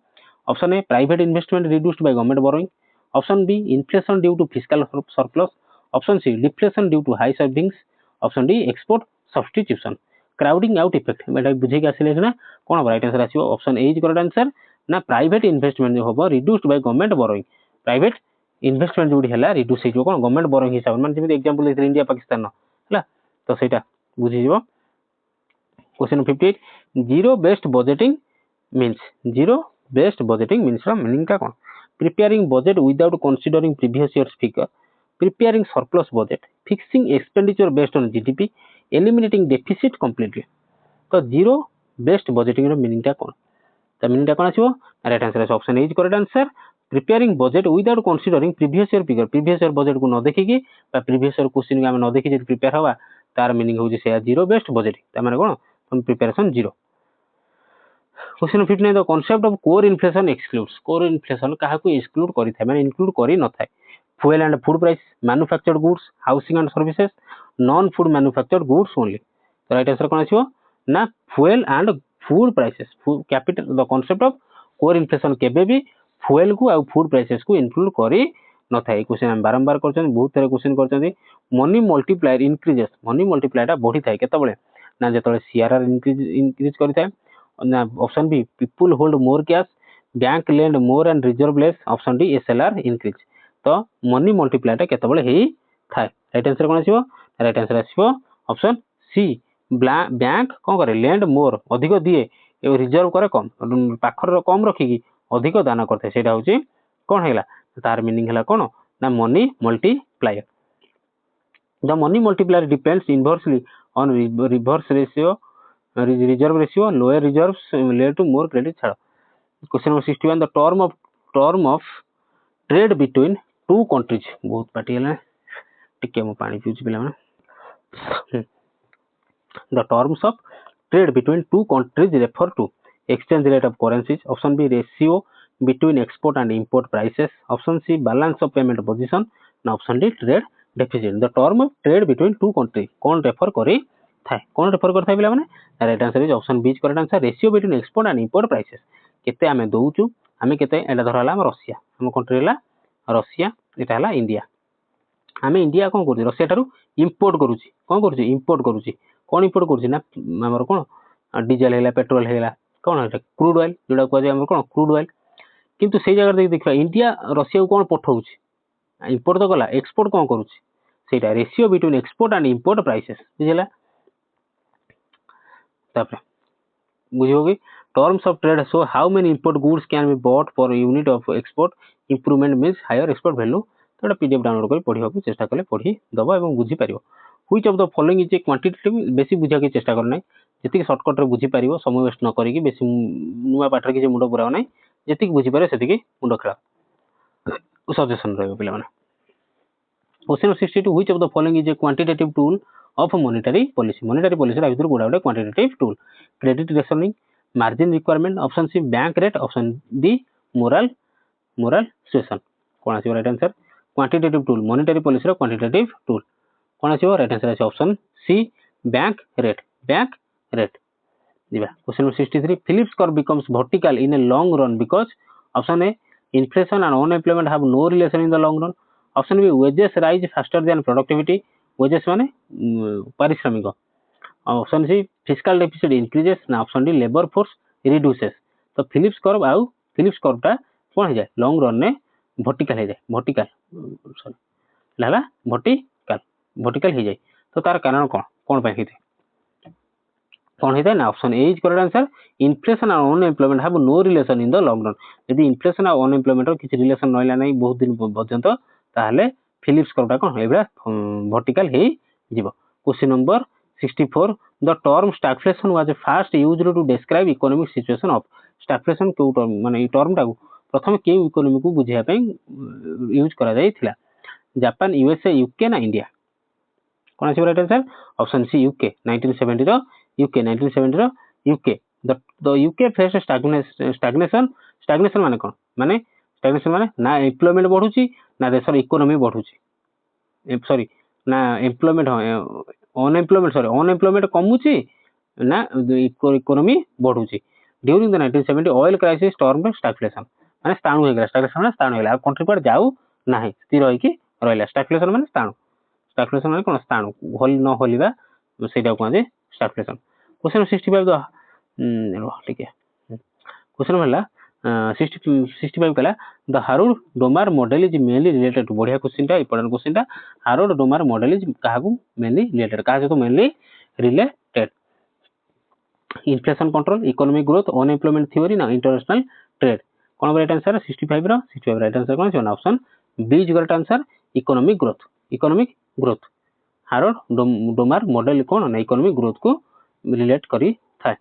option A private investment reduced by government borrowing option B inflation due to fiscal surplus option C deflation due to high savings option D export substitution crowding out effect बेटा बुझे के आसीले ना कोन right answer आसीबो option A is correct answer ना private investment जो हबो reduced by government borrowing private investment जोडी हला रिड्यूस हे जो कोन गवर्नमेंट बोरोइंग हिसाब माने जेमे एग्जांपल देथिले इंडिया पाकिस्तान हला तो सेटा बुझी जिवो question 58 zero based budgeting means रा मीनिंग का कोन preparing budget without considering previous years figure preparing surplus budget fixing expenditure based on GDP eliminating deficit completely तो जीरो बेस्ड बजटिंग रो मीनिंग का कोन तो मीनिंग का कोन आसीबो right answer option A is correct answer preparing budget without considering previous year figure previous year budget को न देखिकी बा प्रीवियस ईयर क्वेश्चन को हम न देखि जे प्रिपेयर हवा तार मीनिंग होजी से जीरो बेस्ड बजटिंग त माने कोन हम preparation zero question 59 the concept of core inflation excludes core inflation काहा को एक्सक्लूड करि थाय माने इंक्लूड करि न थाय fuel and food price manufactured goods housing and services non food manufactured goods only तो राइट आंसर कोन आछियो ना fuel and food prices capital the concept of core inflation केबे भी fuel को आ food prices को इंक्लूड करि न थाय क्वेश्चन हम बारंबार करछन बहुत तरह क्वेश्चन करछन money multiplier increases money multiplier बढ़ी थाय केतबळे ना जेतबळे सीआरआर इंक्रीज करि थाय ना option B people hold more cash bank lend more and reserve less option D SLR increase तो मनी मल्टीप्लायर टा केतबळे हेई थाय राइट आंसर कोन आसीबो राइट आंसर आसीबो ऑप्शन सी बैंक कोन करे लेंड मोर अधिक दिए ए रिजर्व करे कम पाखर कम रखी की अधिक दान करथे सेटा होची कोन हेला तार मीनिंग हला कोन ना money multiplier the money multiplier depends inversely on reverse ratio reserve ratio lower reserves lead to more credit छाड़ question number 61 the term of trade between two countries बहुत पार्टी हला टिके मो पानी पिउची पिला माने The terms of trade between two countries refer to exchange rate of currencies. Option B, ratio between export and import prices. Option C, balance of payment position. And option D, trade deficit. The term of trade between two countries कौन refer करे थाए कौन refer करता है पिलामाने right answer is option B correct answer ratio between export and import prices केते आमे दउचु आमे केते एटा धर हला रशिया हम कंट्री हला रशिया एटा हला इंडिया आमे इंडिया कोन करू रशिया थारु इंपोर्ट करूची कोन करूची इंपोर्ट करूची कोन इंपोर्ट करूची ना हमर कोन डीजल हेला पेट्रोल हेला कोन हेटा क्रूड ऑयल जोडा को जे हमर कोन क्रूड ऑयल किंतु से जगह देखिबा इंडिया रशिया को कोन पठौची इंपोर्ट तो गला एक्सपोर्ट कोन करूची सेटा ratio between export and import prices बुझला तापर बुझियो कि terms of trade show how many import goods can be bought per unit of export improvement means higher export value तो पीडीएफ डाउनलोड कर पढ़िया को चेष्टा कले पढ़ी दबा एवं बुझी पारियो which of the following is a quantitative बेसी बुझा के चेष्टा करना जति शॉर्टकट रे बुझी पारियो समय वेस्ट न करी कि बेसी नुवा पाठर कि मुंड पुराव नै जति बुझी पारे सेति कि मुंड खेला सजेशन रहबो पिला माने question 62 which of the following is a quantitative tool of monetary policy रा भितर गुडा quantitative tool credit rationing margin requirement option C bank rate option D moral suasion कोन आसी right answer quantitative tool monetary policy रा quantitative tool कोन आसी right answer आसी option C bank rate दिबा question 63 Phillips curve becomes vertical in a long run because option A inflation and unemployment have no relation in the long run option B wages rise faster than productivity wages माने पारिश्रमिक option C fiscal deficit increases ना option D labour force reduces तो Phillips curve टा कोन हो जाए long run में vertical हो जाए वर्टिकल हो जाए तो तार कारण कोन पे होता है ना option A is correct answer inflation और unemployment have no relation in the long run यदि इन्फ्लेशन और अनएम्प्लॉयमेंट किसी रिलेशन रहला नै बहुत दिन पर्यंत ताहले फिलिप्स कर्व टा कोन एबरा वर्टिकल हे जीवो question number 64 the term stagflation was first used to describe economic situation of stagflation को term माने ई टर्म टा प्रथम के इकोनॉमी को बुझिया पे यूज करा जाई थिला जापान यूएसए यूके ना इंडिया कोन आसी right answer option C UK 1970 रो UK the UK face stagnation माने कोन माने स्टैग्नेशन माने ना एम्प्लॉयमेंट बढ़ुची ना देशर इकोनॉमी बढ़ुची सॉरी ना एम्प्लॉयमेंट अनएम्प्लॉयमेंट कमुची ना इकोनॉमी बढ़ुची during the 1970 oil crisis term stagflation माने स्थाणु हो गेला स्टैग्फ्लेशन माने स्थाणु हो गेला कंट्री पर जाऊ नाही स्थिर होई कि रहला स्टैग्फ्लेशन माने स्टैग्फ्लेशन माने कोन स्थाणु होल न होलिबा सेटा को जे स्टैग्फ्लेशन क्वेश्चन 65 द ठीक है क्वेश्चन होला 65 कला the Harold Domar model is mainly related to बढ़िया क्वेश्चन टा इंपोर्टेंट क्वेश्चन टा हारोल्ड डोमार मॉडल इज काहाकू मेनली रिलेटेड काहा से तो mainly related inflation control economic growth unemployment theory ना इंटरनेशनल ट्रेड कोन राइट आंसर 65 राइट आंसर कोन छै option B is correct answer economic growth Harold Domar model कोन ना इकोनॉमिक ग्रोथ को रिलेट करी थाए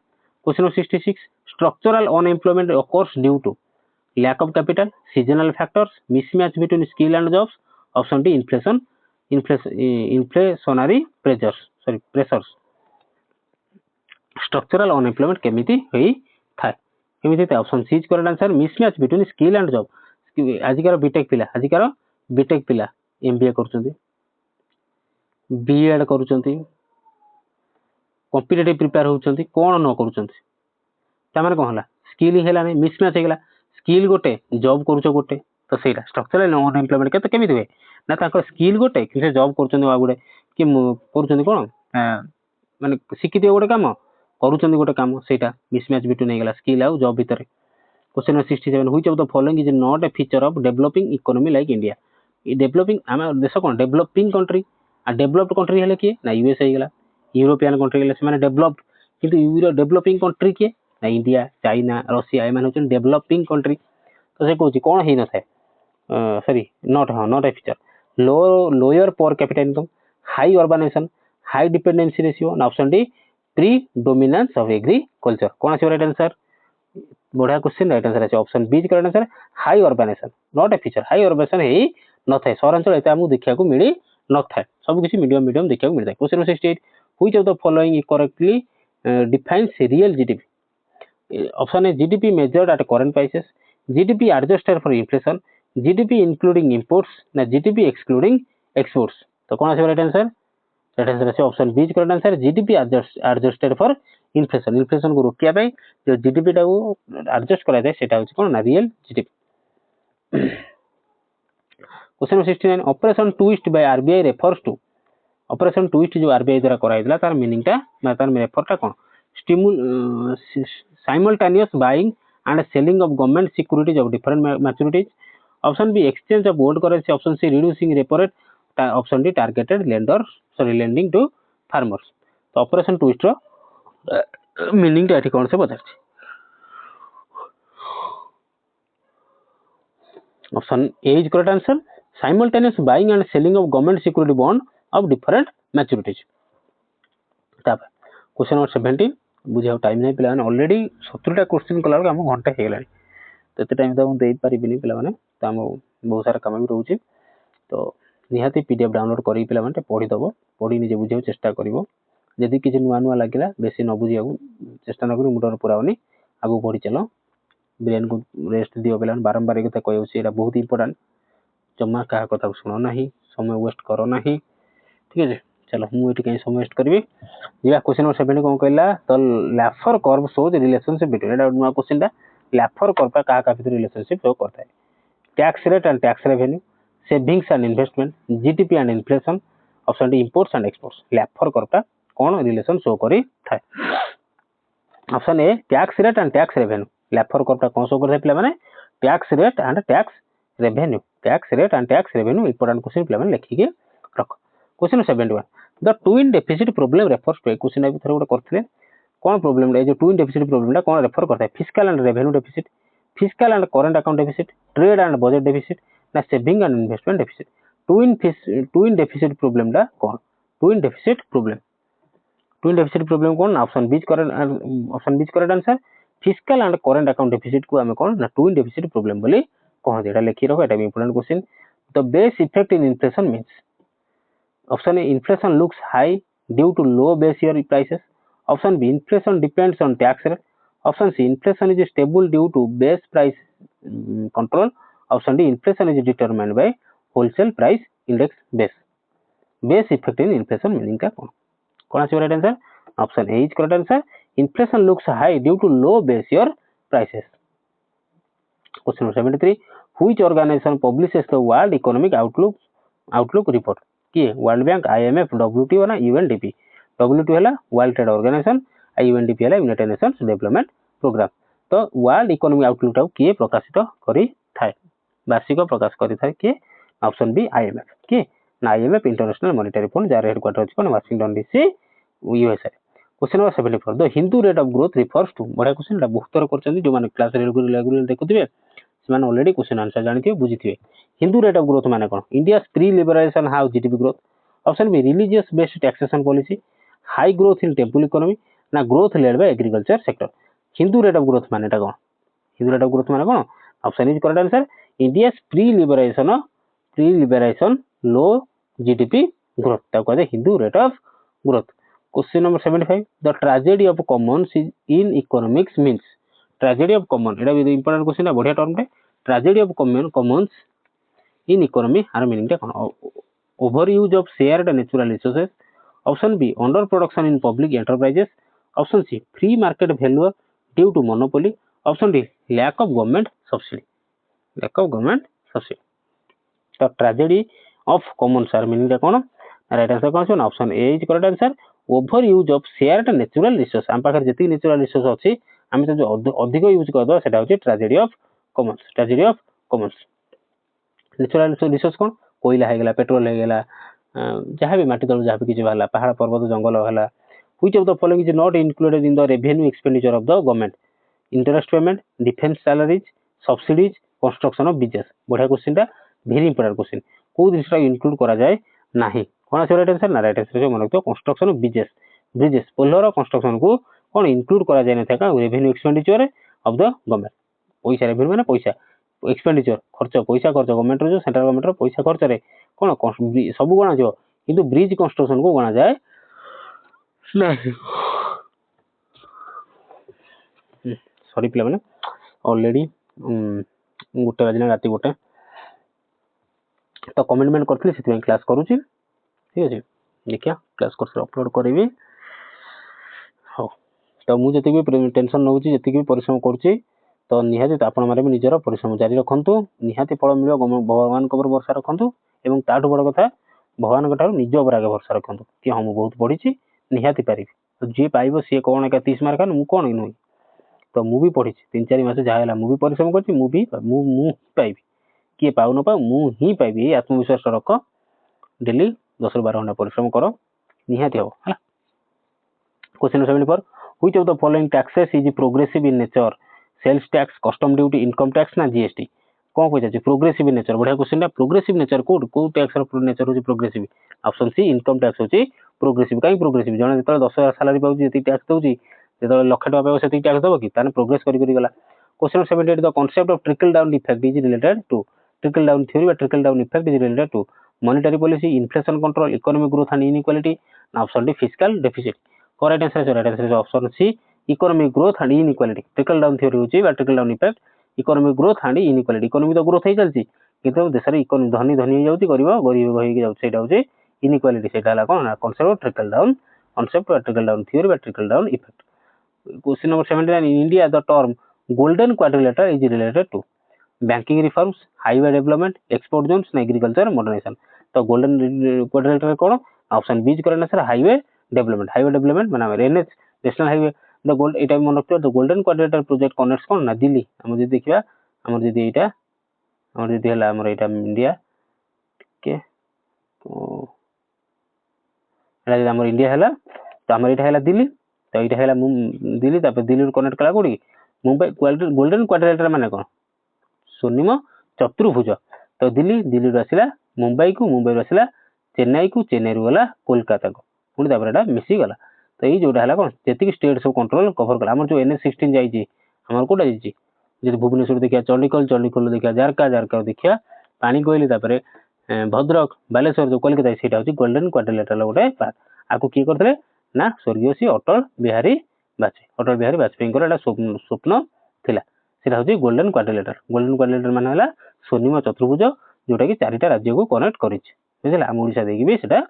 question 66 structural unemployment occurs due to lack of capital seasonal factors mismatch between skill and jobs option D inflationary pressures structural unemployment केमिति होई थाए केमिति था option C is correct answer mismatch between skill and job आजिकार B Tech पिला MBA करचंती B Ed करचंती competitive prepare होचंती कोन न करचंती तामाने कोन हला स्किल हेला नै मिसमैच हेला स्किल गोटे जॉब करूचो गोटे तो सेटा स्ट्रक्चरल अनएम्प्लॉयमेंट के तो केमिति होय ना ताको स्किल गोटे कि जॉब करचंती वा गुडे कि करचंती कोन माने सिकिदियो गोटे काम करूचंती गोटे काम सेटा मिसमैच बिटवीन हेला स्किल आ जॉब भीतर question 67 which of the following is not a feature of developing economy like India E developing आम देश कोन डेवलपिंग कंट्री आ डेवलप्ड कंट्री हेले के ना यूएस हेला यूरोपियन कंट्री हेले से माने डेवलप्ड किंतु यूरो डेवलपिंग कंट्री के ना इंडिया चाइना रशिया ए माने होचन डेवलपिंग कंट्री तो से कोची कोन हे न थाए sorry not a feature lower per capita income high urbanization high dependency ratio ना option D predominance of agriculture कोन आसी राइट आंसर बढ़िया क्वेश्चन राइट आंसर আছে option B correct answer high urbanization not a feature high urbanization हे न थाए सहरांचल एते हमु देखिया को मिली न थाए सब किछि मीडियम देखिया को मिलता है question 68 which of the following correctly defines real GDP? Option A, GDP measured at current prices, GDP adjusted for inflation, GDP including imports, ना GDP excluding exports. तो कौन आसेगा राइट आंसर? राइट आंसर আছে option B correct answer GDP adjusted for inflation. Inflation को रोकिया पाई जो GDP टा को एडजस्ट करा जाए सेटा होची कोन ना real GDP. Question 69 operation twist by RBI refers to. Operation twist जो आरबीआई द्वारा कराइला तार मीनिंग टा ना तार रेफर टा कोन simultaneous buying and selling of government securities of different maturities. Option B, exchange of old currency. Option C, reducing repo rate. Option D, targeted lending to farmers. तो ऑपरेशन ट्विस्ट रो meaning टा कौन से बताछि. Option A is correct answer simultaneous buying and selling of government security bond of different maturities. तापर question number 17 बुझाव time नहीं पिला already 70टा question कला हम घंटा हे गेलानी तो एते टाइम तो हम देई परिबिनी पिला माने तो हम बहुत सारा काम भी रहउची तो निहाती पीडीएफ डाउनलोड करी पिला माने पढी दबो पढी निजे बुझाव चेष्टा करिवो यदि किछि नुआ नुआ लागिला बेसी न बुझिया चेष्टा न करी मुडर पुरावनी आगु पढी चलो ब्रेन को रेस्ट दियो पिला बारंबार कथा कहउची एटा बहुत इंपोर्टेंट जम्मा का कथा सुनो नाही समय वेस्ट करो नाही ठीक है. चलो मुझे कहीं समय वेस्ट करी जी. क्वेश्चन नंबर 7 कौन कहला तो लैफर कर्व शोज रिलेशनशिप बिटवीन एटा नुआ क्वेश्चन दा लैफर कर्व का कहा भीतर रिलेशनशिप शो करता है. Tax rate and tax revenue, savings and investment, GDP and inflation. Option D imports and exports. Laffer curve का कौन रिलेशन शो करी थाए. Option A tax rate and tax revenue. Laffer curve का कौन show करता है पिला माने tax rate and tax revenue. Tax rate and tax revenue important question पिला माने लिखि के रख. Question 71 the twin deficit problem refers to. Question अभी थोड़ा करथिले कौन प्रॉब्लम है जो ट्विन डेफिसिट प्रॉब्लम टा कौन रेफर करता है. Fiscal and revenue deficit, fiscal and current account deficit, trade and budget deficit ना saving and investment deficit. Twin deficit problem टा कौन. ट्विन डेफिसिट प्रॉब्लम कौन. Option B correct answer fiscal and current account deficit को हमें कौन ना twin deficit problem बोली कहते. एटा लिखि रखो एटा important question. The base effect in inflation means. Option A, inflation looks high due to low base year prices. Option B, inflation depends on tax rate. Option C, inflation is stable due to base price control. Option D, inflation is determined by wholesale price index base. Base effect in inflation meaning का कौन आसी right answer. Option A is correct answer inflation looks high due to low base year prices. Question number 73 which organization publishes the World Economic Outlook report. किए world bank, IMF, WTO ना UNDP. WTO हला world trade organisation आ UNDP हला United Nations development programme. तो world economic outlook टा किए प्रकाशित करी थाए वार्षिक प्रकाश करी थाए किए. Option B IMF. किए ना आईएमएफ इंटरनेशनल मॉनेटरी फंड जार हेडक्वार्टर अछि कोन Washington DC USA. Question number 74 the Hindu rate of growth refers to. बडा क्वेश्चन ला बहुत तर करछन जो माने क्लास रेगुलर देखुथिबे ସେମାନେ ऑलरेडी क्वेश्चन आंसर जानथिबे बुझिथिबे. हिंदू रेट ऑफ ग्रोथ माने कोन. India pre liberalization how GDP growth. Option B religious based taxation policy, high growth in temple economy ना growth led by agriculture sector. Hindu rate of growth माने टा कोन. Hindu rate of growth माने कोन. Option is correct answer India pre liberalization low GDP growth ता कहते Hindu rate of growth. Question number 75 the tragedy of commons in economics means. Tragedy of common एटा भी important question है बढ़िया टर्म रे. Tragedy of commons in economy आर meaning टा कोन. Over use of shared natural resources. Option B under production in public enterprises. Option C free market value due to monopoly. Option D lack of government subsidy. तो tragedy of commons आर meaning टा कोन. Right answer कोन. Option A is correct answer over use of shared natural resource. हम पाखर जति natural resource अछि आमे जो अधिक यूज करदो सेटा होची tragedy of commons. Tragedy of commons natural resource कोन कोयला हे गेला, पेट्रोल हे गेला, जहाँ भी माटी तल जहाँ भी किसी बाहर पहाड़ पर्वत जंगल है. Which of the following is not included in the revenue expenditure of the government. Interest payment, defence salaries, subsidies, construction of bridges. बढ़िया क्वेश्चन टा वेरी इंपोर्टेंट क्वेश्चन. को जिनिसटा इंक्लूड करा जाए नाही. कौन आसे राइट आंसर ना राइट आंसर मन रखो construction of bridges polar construction को कौन इंक्लूड करा जाए ना था revenue expenditure of the government. पैसा रेवेन्यू माने पैसा एक्सपेंडिचर खर्च पैसा खर्च गवर्नमेंट जो सेंट्रल गवर्नमेंट पैसा खर्च रे कौन सब गणा जो किंतु ब्रिज कंस्ट्रक्शन को गणा जाए सॉरी पिला मैंने ऑलरेडी गोटे बाजिला राति गोटे तो कमिटमेंट करथि से क्लास करूची ठीक अछि देखिया क्लास कोर्स अपलोड करेबी हो तो मु जति भी टेंशन नउची जति भी परिश्रम करूची तो निहाती आपण मारे भी निजर परिश्रम जारी रखंतु निहाती फल मिलो भगवान को भरोसा रखंतु एवं ताठू बड़ कथा भगवान को निज ऊपर आगे भरोसा रखंतु कि हम बहुत पढ़ी निहाती पारि तो जी पाइबो सी कौन एक 30 मार्क मु कौन नुई तो मु भी पढ़ी 3-4 मास जहाँ मु भी परिश्रम करछि मु पाइबी किए पाउ न पाउ मु ही पाइबी आत्मविश्वास रख डेली 10 ରୁ 12 घंटा परिश्रम करो निहाती हो है question 74 which of the following taxes is progressive in nature sales tax custom duty income tax ना जीएसटी कौन कह जाए प्रोग्रेसिव इन नेचर बढ़िया क्वेश्चन प्रोग्रेसिव नेचर को टैक्स नेचर हो progressive option C income tax होची प्रोग्रेसिव कहीं progressive जने जतले 10,000 सैलरी पाउची जति टैक्स दउची जतले लाख टका पाइबो सेति टैक्स दबो कि ताने प्रोग्रेस करी गला question 78 the concept of trickle down effect is related to trickle down theory trickle down effect is related to monetary policy inflation control economic growth and inequality option D fiscal deficit correct answer option C economic growth and inequality trickle down theory होची बा trickle down effect economic growth and inequality economy तो growth हो चलती किंतु देश रे economy धनी धनी हो जाउची गरीब गरीब होई जाउची सेटा होची इनइक्वालिटी सेटा हला कोन concept of trickle down concept of trickle down theory बा trickle down effect question number 79 in India the term golden quadrilateral is related to banking reforms highway development export zones ना एग्रीकल्चर मॉडर्नाइजेशन तो golden quadrilateral कोन option B correct answer highway development माने NH national highway the gold एटा मन रखियो the golden quadrilateral project connects कोन ना दिल्ली हम जे देखिबा हमर जे एटा हमर जे हला हमर एटा इंडिया के तो एटा हमर इंडिया हला तो हमर एटा हला दिल्ली तो एटा हला दिल्ली तापर दिल्ली कनेक्ट कला कोडी मुंबई गोल्डन क्वाड्रिलेटरल माने कोन स्वर्णिम चतुर्भुज तो दिल्ली रो आसिला मुंबई रो आसिला चेन्नई रू गला कोलकाता को पुणी तापर एटा मिसी गला तो ये जोटा हला कोन जेतिक स्टेट सब कंट्रोल कवर कला हमर जो एनएच 16 जाई छी हमर कोटा जाई छी जे भुवनेश्वर देखिया चंडीगढ़ देखिया जारका देखिया पानी कोइली तापर भद्रक बालेश्वर जो कोलकाता सेटा होची गोल्डन क्वाड्रिलेटरल गोटे पार्ट आको की करथले ना स्वर्गीय श्री अटल बिहारी वाजपेयी को एटा स्वप्न थिला सेटा होची गोल्डन क्वाड्रिलेटरल माने हला स्वर्णिम चतुर्भुज जोटा कि चारिटा राज्य को कनेक्ट करिछ बुझला हम ओडिसा देखि भी सेटा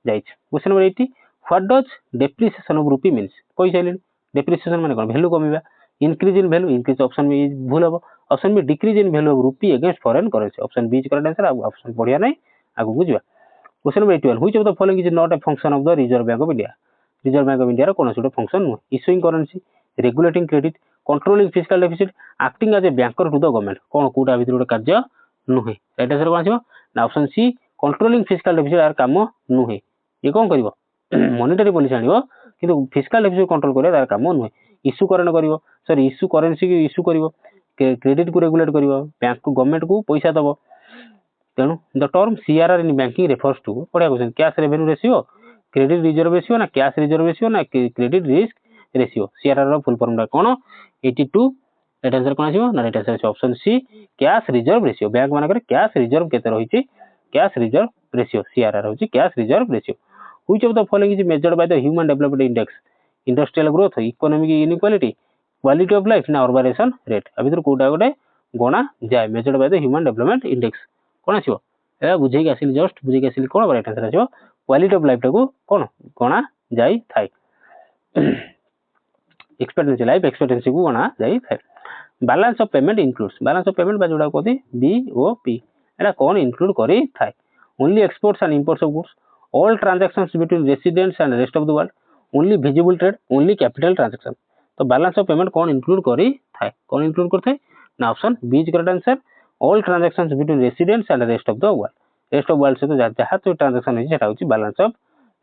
जाइछ question number 80 what does depreciation of rupee means कोइ साइलेन डेप्रिसिएशन माने कोन वैल्यू कमिबा increase in value increase option B भूल हो option B decrease in value of rupee against foreign currency option B is correct answer option बढ़िया नहीं आगु बुझिबा question number 81 which of the following is not a function of the Reserve Bank of India रो कोन सुडो function no issuing currency regulating credit controlling fiscal deficit acting as a banker to the government कोन कोटा भीतर गोटे कार्य नुहे right answer कोन आसीबो ना option C controlling fiscal deficit आर काम नुहे ये कोन करबो मॉनेटरी पॉलिसी आनिबो किंतु फिस्कल डेफिसिट कंट्रोल करे तार काम नुहे इशू करेंट करिवो सॉरी इशू करेंसी की इशू करिवो क्रेडिट को रेगुलेट करिवो बैंक को गवर्नमेंट को पैसा दबो तेनु the term CRR in banking refers to पढ़िया question cash revenue ratio credit reserve ratio ना कैश रिजर्व रेशियो ना क्रेडिट रिस्क रेशियो सीआरआर रो फुल फॉर्म कोन 82 राइट आंसर कोन आसीबो ना right answer option C cash reserve ratio bank माने करे कैश रिजर्व केते रहिछि कैश रिजर्व रेशियो सीआरआर होछि cash reserve ratio which of the following is measured by the human development index industrial growth economic inequality quality of life ना urbanization rate अभी तो कोटा गोटे गणा जाय measured by the human development index कोन आसीबो एला बुझे के आसिल जस्ट बुझे के आसिल कोन राइट आंसर आसीबो क्वालिटी ऑफ लाइफ टाको कोन गणा जाय थाय एक्सपेक्टेंसी लाइफ एक्सपेक्टेंसी को गणा जाय थाय balance of payment includes balance of payment बा जोडा कोथि बीओपी एला कोन इंक्लूड करी थाय only exports and imports of goods all transactions between residents and rest of the world only visible trade only capital transaction तो बैलेंस ऑफ पेमेंट कौन include करी थाए कौन इंक्लूड करथे ना option B is correct answer all transactions between residents and rest of the world से तो जहाँ तो ट्रांजैक्शन है सेटा होची balance of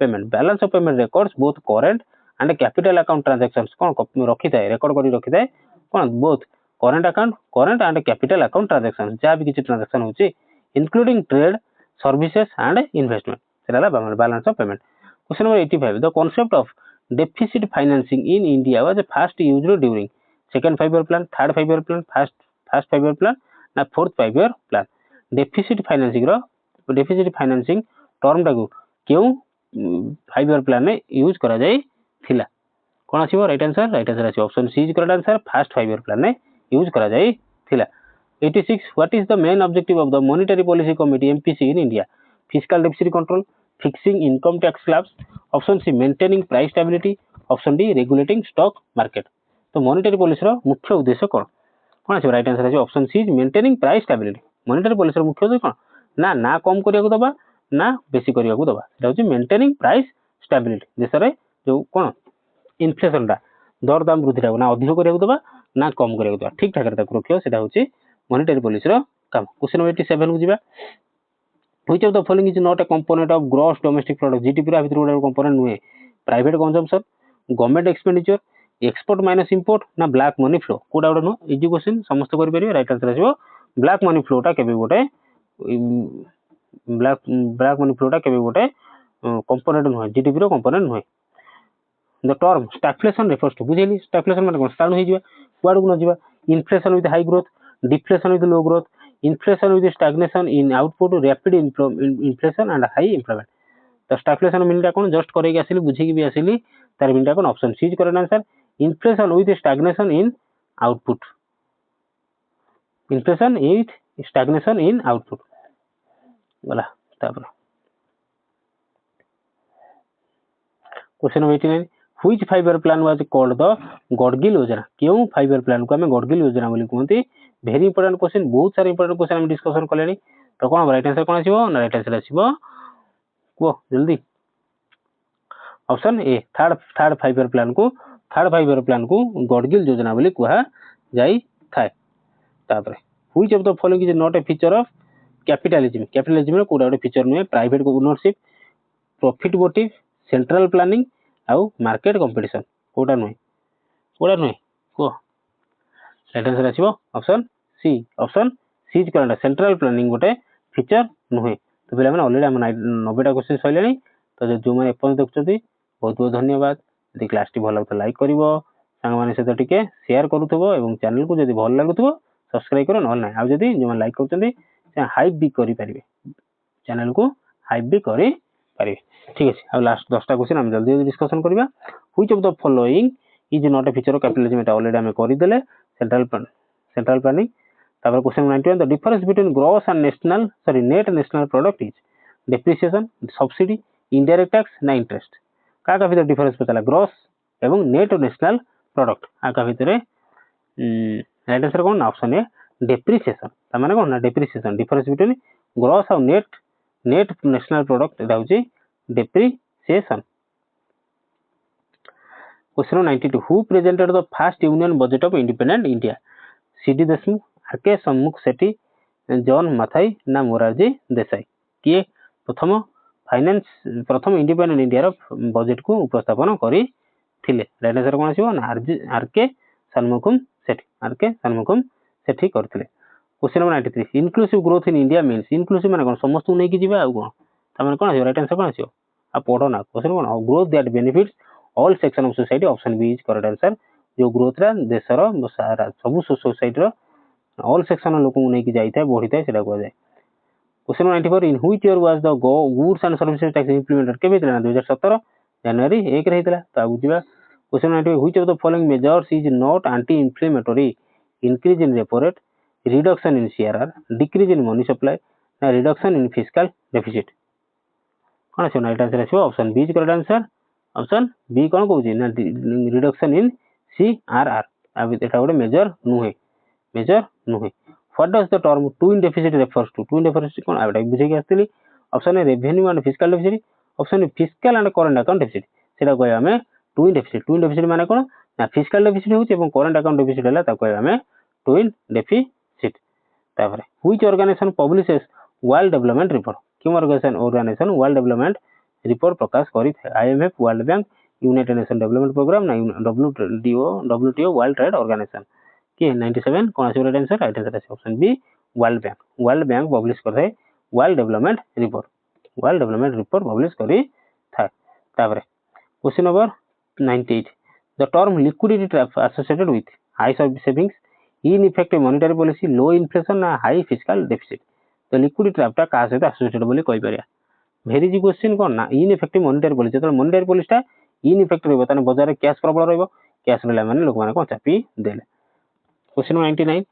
payment records both current and capital account transactions कौन रखी थाए रिकॉर्ड करी रखी थाए कौन both current and capital account transactions जहाँ भी किसी ट्रांजैक्शन होची including trade services and investment सेटा balance of payment question number 85 the concept of deficit financing in India was first used during second 5 year plan, third 5 year plan, first 5 year plan ना fourth 5 year plan deficit financing term टाकू क्यों 5 year plan में use करा जाए थिला कोन आसीबो right answer आसीबो option C is correct answer first 5 year plan ने यूज करा जाई थिला 86 what is the main objective of the monetary policy committee MPC in India fiscal deficit control fixing income tax slabs option C maintaining price stability option D regulating stock market तो monetary policy रो मुख्य उद्देश्य कोन कोन आसीबो right answer आसीबो option C is maintaining price stability monetary policy रो मुख्य उद्देश्य कोन ना कम करिया को दबा ना बेसी करिया को दबा सेटा होची मेंटेनिंग प्राइस स्टेबिलिटी देश रे जो कोन इन्फ्लेशन दा दर दाम वृद्धि ना अधिक करिया को दबा ना कम करिया को दबा ठीक ठाक रखियो रखियो सेटा होची मॉनेटरी पॉलिसी रो काम क्वेश्चन नंबर 87 को जिबा which of the following is not a component of gross domestic product GDP रा भितर गोटे कंपोनेंट नुहे private consumption government expenditure export minus import ना ब्लैक मनी फ्लो कोडा गोटे नो इजी क्वेश्चन समस्त करि परिबे राइट आंसर आसीबो ब्लैक मनी फ्लो टा केबे गोटे ब्लैक मनी फ्लो टा केबे गोटे कंपोनेंट नुहे जीडीपी रो कंपोनेंट नुहे the term stagflation refers to बुझेली स्टैगफ्लेशन माने कोन स्टार्ट हो जिबा कुआड को न जिबा inflation with high growth deflation with low growth inflation with stagnation in output rapid inflation and high employment तो स्टैगफ्लेशन मीनिंग कोन जस्ट करेगी आसिली बुझेकी भी आसिली तार मीनिंग कोन option C is correct answer inflation with stagnation in output inflation with stagnation in output वाला तापर question number 89 which 5 year plan was called the Gadgil योजना क्यों 5 ईयर प्लान को हमें गॉडगिल योजना बोली कहते वेरी इंपोर्टेंट क्वेश्चन बहुत सारा इंपोर्टेंट क्वेश्चन हम डिस्कशन कलेनी तो कोन राइट आंसर कोन आसीबो ना राइट आंसर आसीबो को जल्दी option A third 5 year plan को गॉडगिल योजना बोली कहा जाई थाए तापर which of the following is not a feature of capitalism रो कोडा गोटे फीचर नुहे private ownership profit motive central planning आउ मार्केट कंपटीशन कोडा नुहे को राइट आंसर आसीबो option C is correct central planning गोटे फीचर नुहे तो पिला माने ऑलरेडी हम 90 टा क्वेश्चन सइलेनी तो जो माने अपन देखछथि बहुत बहुत धन्यवाद यदि क्लास टी भल लागतो लाइक करिवो संग माने सहित टिके शेयर करूथबो एवं चैनल को यदि भल लागुथबो सब्सक्राइब करो न आ यदि जो माने लाइक करछथि से हाइप भी करि परिबे चैनल को हाइप भी करि परिबे ठीक अछि अब लास्ट 10 टा क्वेश्चन हम जल्दी डिस्कशन करिबा which of the following is not a feature of capitalism Etah already हम करि देले सेंट्रल प्लानिंग तापर question 91 the difference between gross and net national product is depreciation subsidy indirect tax ना interest का भीतर डिफरेंस पताला ग्रॉस एवं net national product का भीतर राइट आंसर कोन ऑप्शन ए डेप्रिसिएशन त माने कोन ना डेप्रिसिएशन डिफरेंस बिटवीन ग्रॉस और नेट नेशनल प्रोडक्ट एटा होची depreciation question 92 who presented the first union budget of independent India C D Deshmukh R K Shanmukham Chetty John माथाई ना मोरारजी देसाई किए प्रथम इंडिपेंडेंट इंडिया रो बजट को उपस्थापन करी थिले राइट आंसर कोन आसीबो ना आरके सन्मुखम सेठी करथिले question number 93 inclusive growth in India means inclusive माने कोन समस्त नै कि जिबा आ कोन त माने कोन आसीबो राइट आंसर कोन आसीबो आ पढो ना क्वेश्चन कोन growth that benefits all section of society option B is correct answer जो ग्रोथ रा देश रो सब सोसाइटी रो ऑल सेक्शन लोक को नै कि जाई थाए बढ़ी थाए सेटा को जाय question 94 in which year was the goods and services tax implemented केबे तला 2017 जनवरी 1 रहितला त आगु जिबा question 95 which of the following measures is not anti inflammatory increase in repo rate reduction in CRR decrease in money supply ना reduction in fiscal deficit कोन छै राइट आंसर छै option B is correct answer option B कोन कहू छै ना reduction in CRR अब एटा गोटे मेजर नुहे what does the term twin deficit refers to twin deficit कोन आबडा बुझे के आस्तिली option A revenue and fiscal deficit option A fiscal and current account deficit सेटा कहै हमें ट्विन डेफिसिट माने कोन ना फिस्कल डेफिसिट होछ एवं करंट अकाउंट डेफिसिट हला ता कहै हमें ट्विन डेफिसिट तापर which organisation publishes world development report क्यों ऑर्गेनाइजेशन वर्ल्ड डेवलपमेंट रिपोर्ट प्रकाश करी थे IMF world bank united nation development programme ना डब्ल्यूटीओ वर्ल्ड ट्रेड ऑर्गेनाइजेशन के 97 कौन आसी right answer option B world bank publish करथे वर्ल्ड डेवलपमेंट रिपोर्ट पब्लिश करी था तापर question number 98 the term liquidity trap associated with high savings ineffective monetary policy low inflation ना high fiscal deficit तो liquidity trap का सहित associated बोली कहि परिया वेरी जी क्वेश्चन कोन ना इनइफेक्टिव मॉनेटरी पॉलिसी तो मॉनेटरी पॉलिसी ता इनइफेक्ट रहइबो ताने बाजार रे कैश प्रबल रहइबो कैश रहला माने लोक माने को चापी देले। Question 99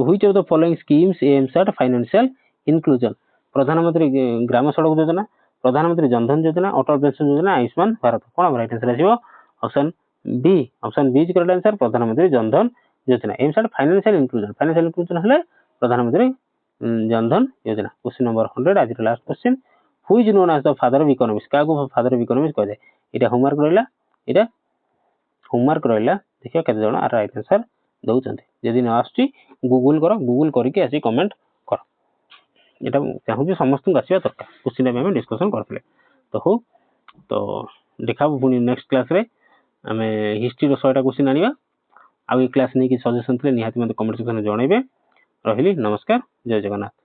which of the following schemes aims at financial inclusion प्रधानमंत्री ग्राम सड़क योजना प्रधानमंत्री जनधन योजना अटल पेंशन योजना आयुष्मान भारत कोन हम राइट आंसर आसीबो option B is correct answer Pradhan Mantri Jan Dhan योजना एम्स एट फाइनेंशियल इंक्लूजन हले प्रधानमंत्री जनधन योजना। क्वेश्चन नंबर 100 आज last question who is known as the father of economics का को फादर ऑफ इकोनॉमिक्स कहै एटा होमवर्क रहला देखियो केते जण राइट आंसर दउचंती जदि न आछी गूगल करके आसी कमेंट कर एटा चाहूँ समस्त आसवा दरकार क्वेश्चन में डिस्कशन करथिले तो हो तो देखा पुनी नेक्स्ट क्लास रे आमे हिस्ट्री रो 100टा क्वेश्चन आनिबा आ ए क्लास नै कि सजेशन थे निहाती मते कमेंट सेक्शन में जणैबे रहिली नमस्कार जय जगन्नाथ।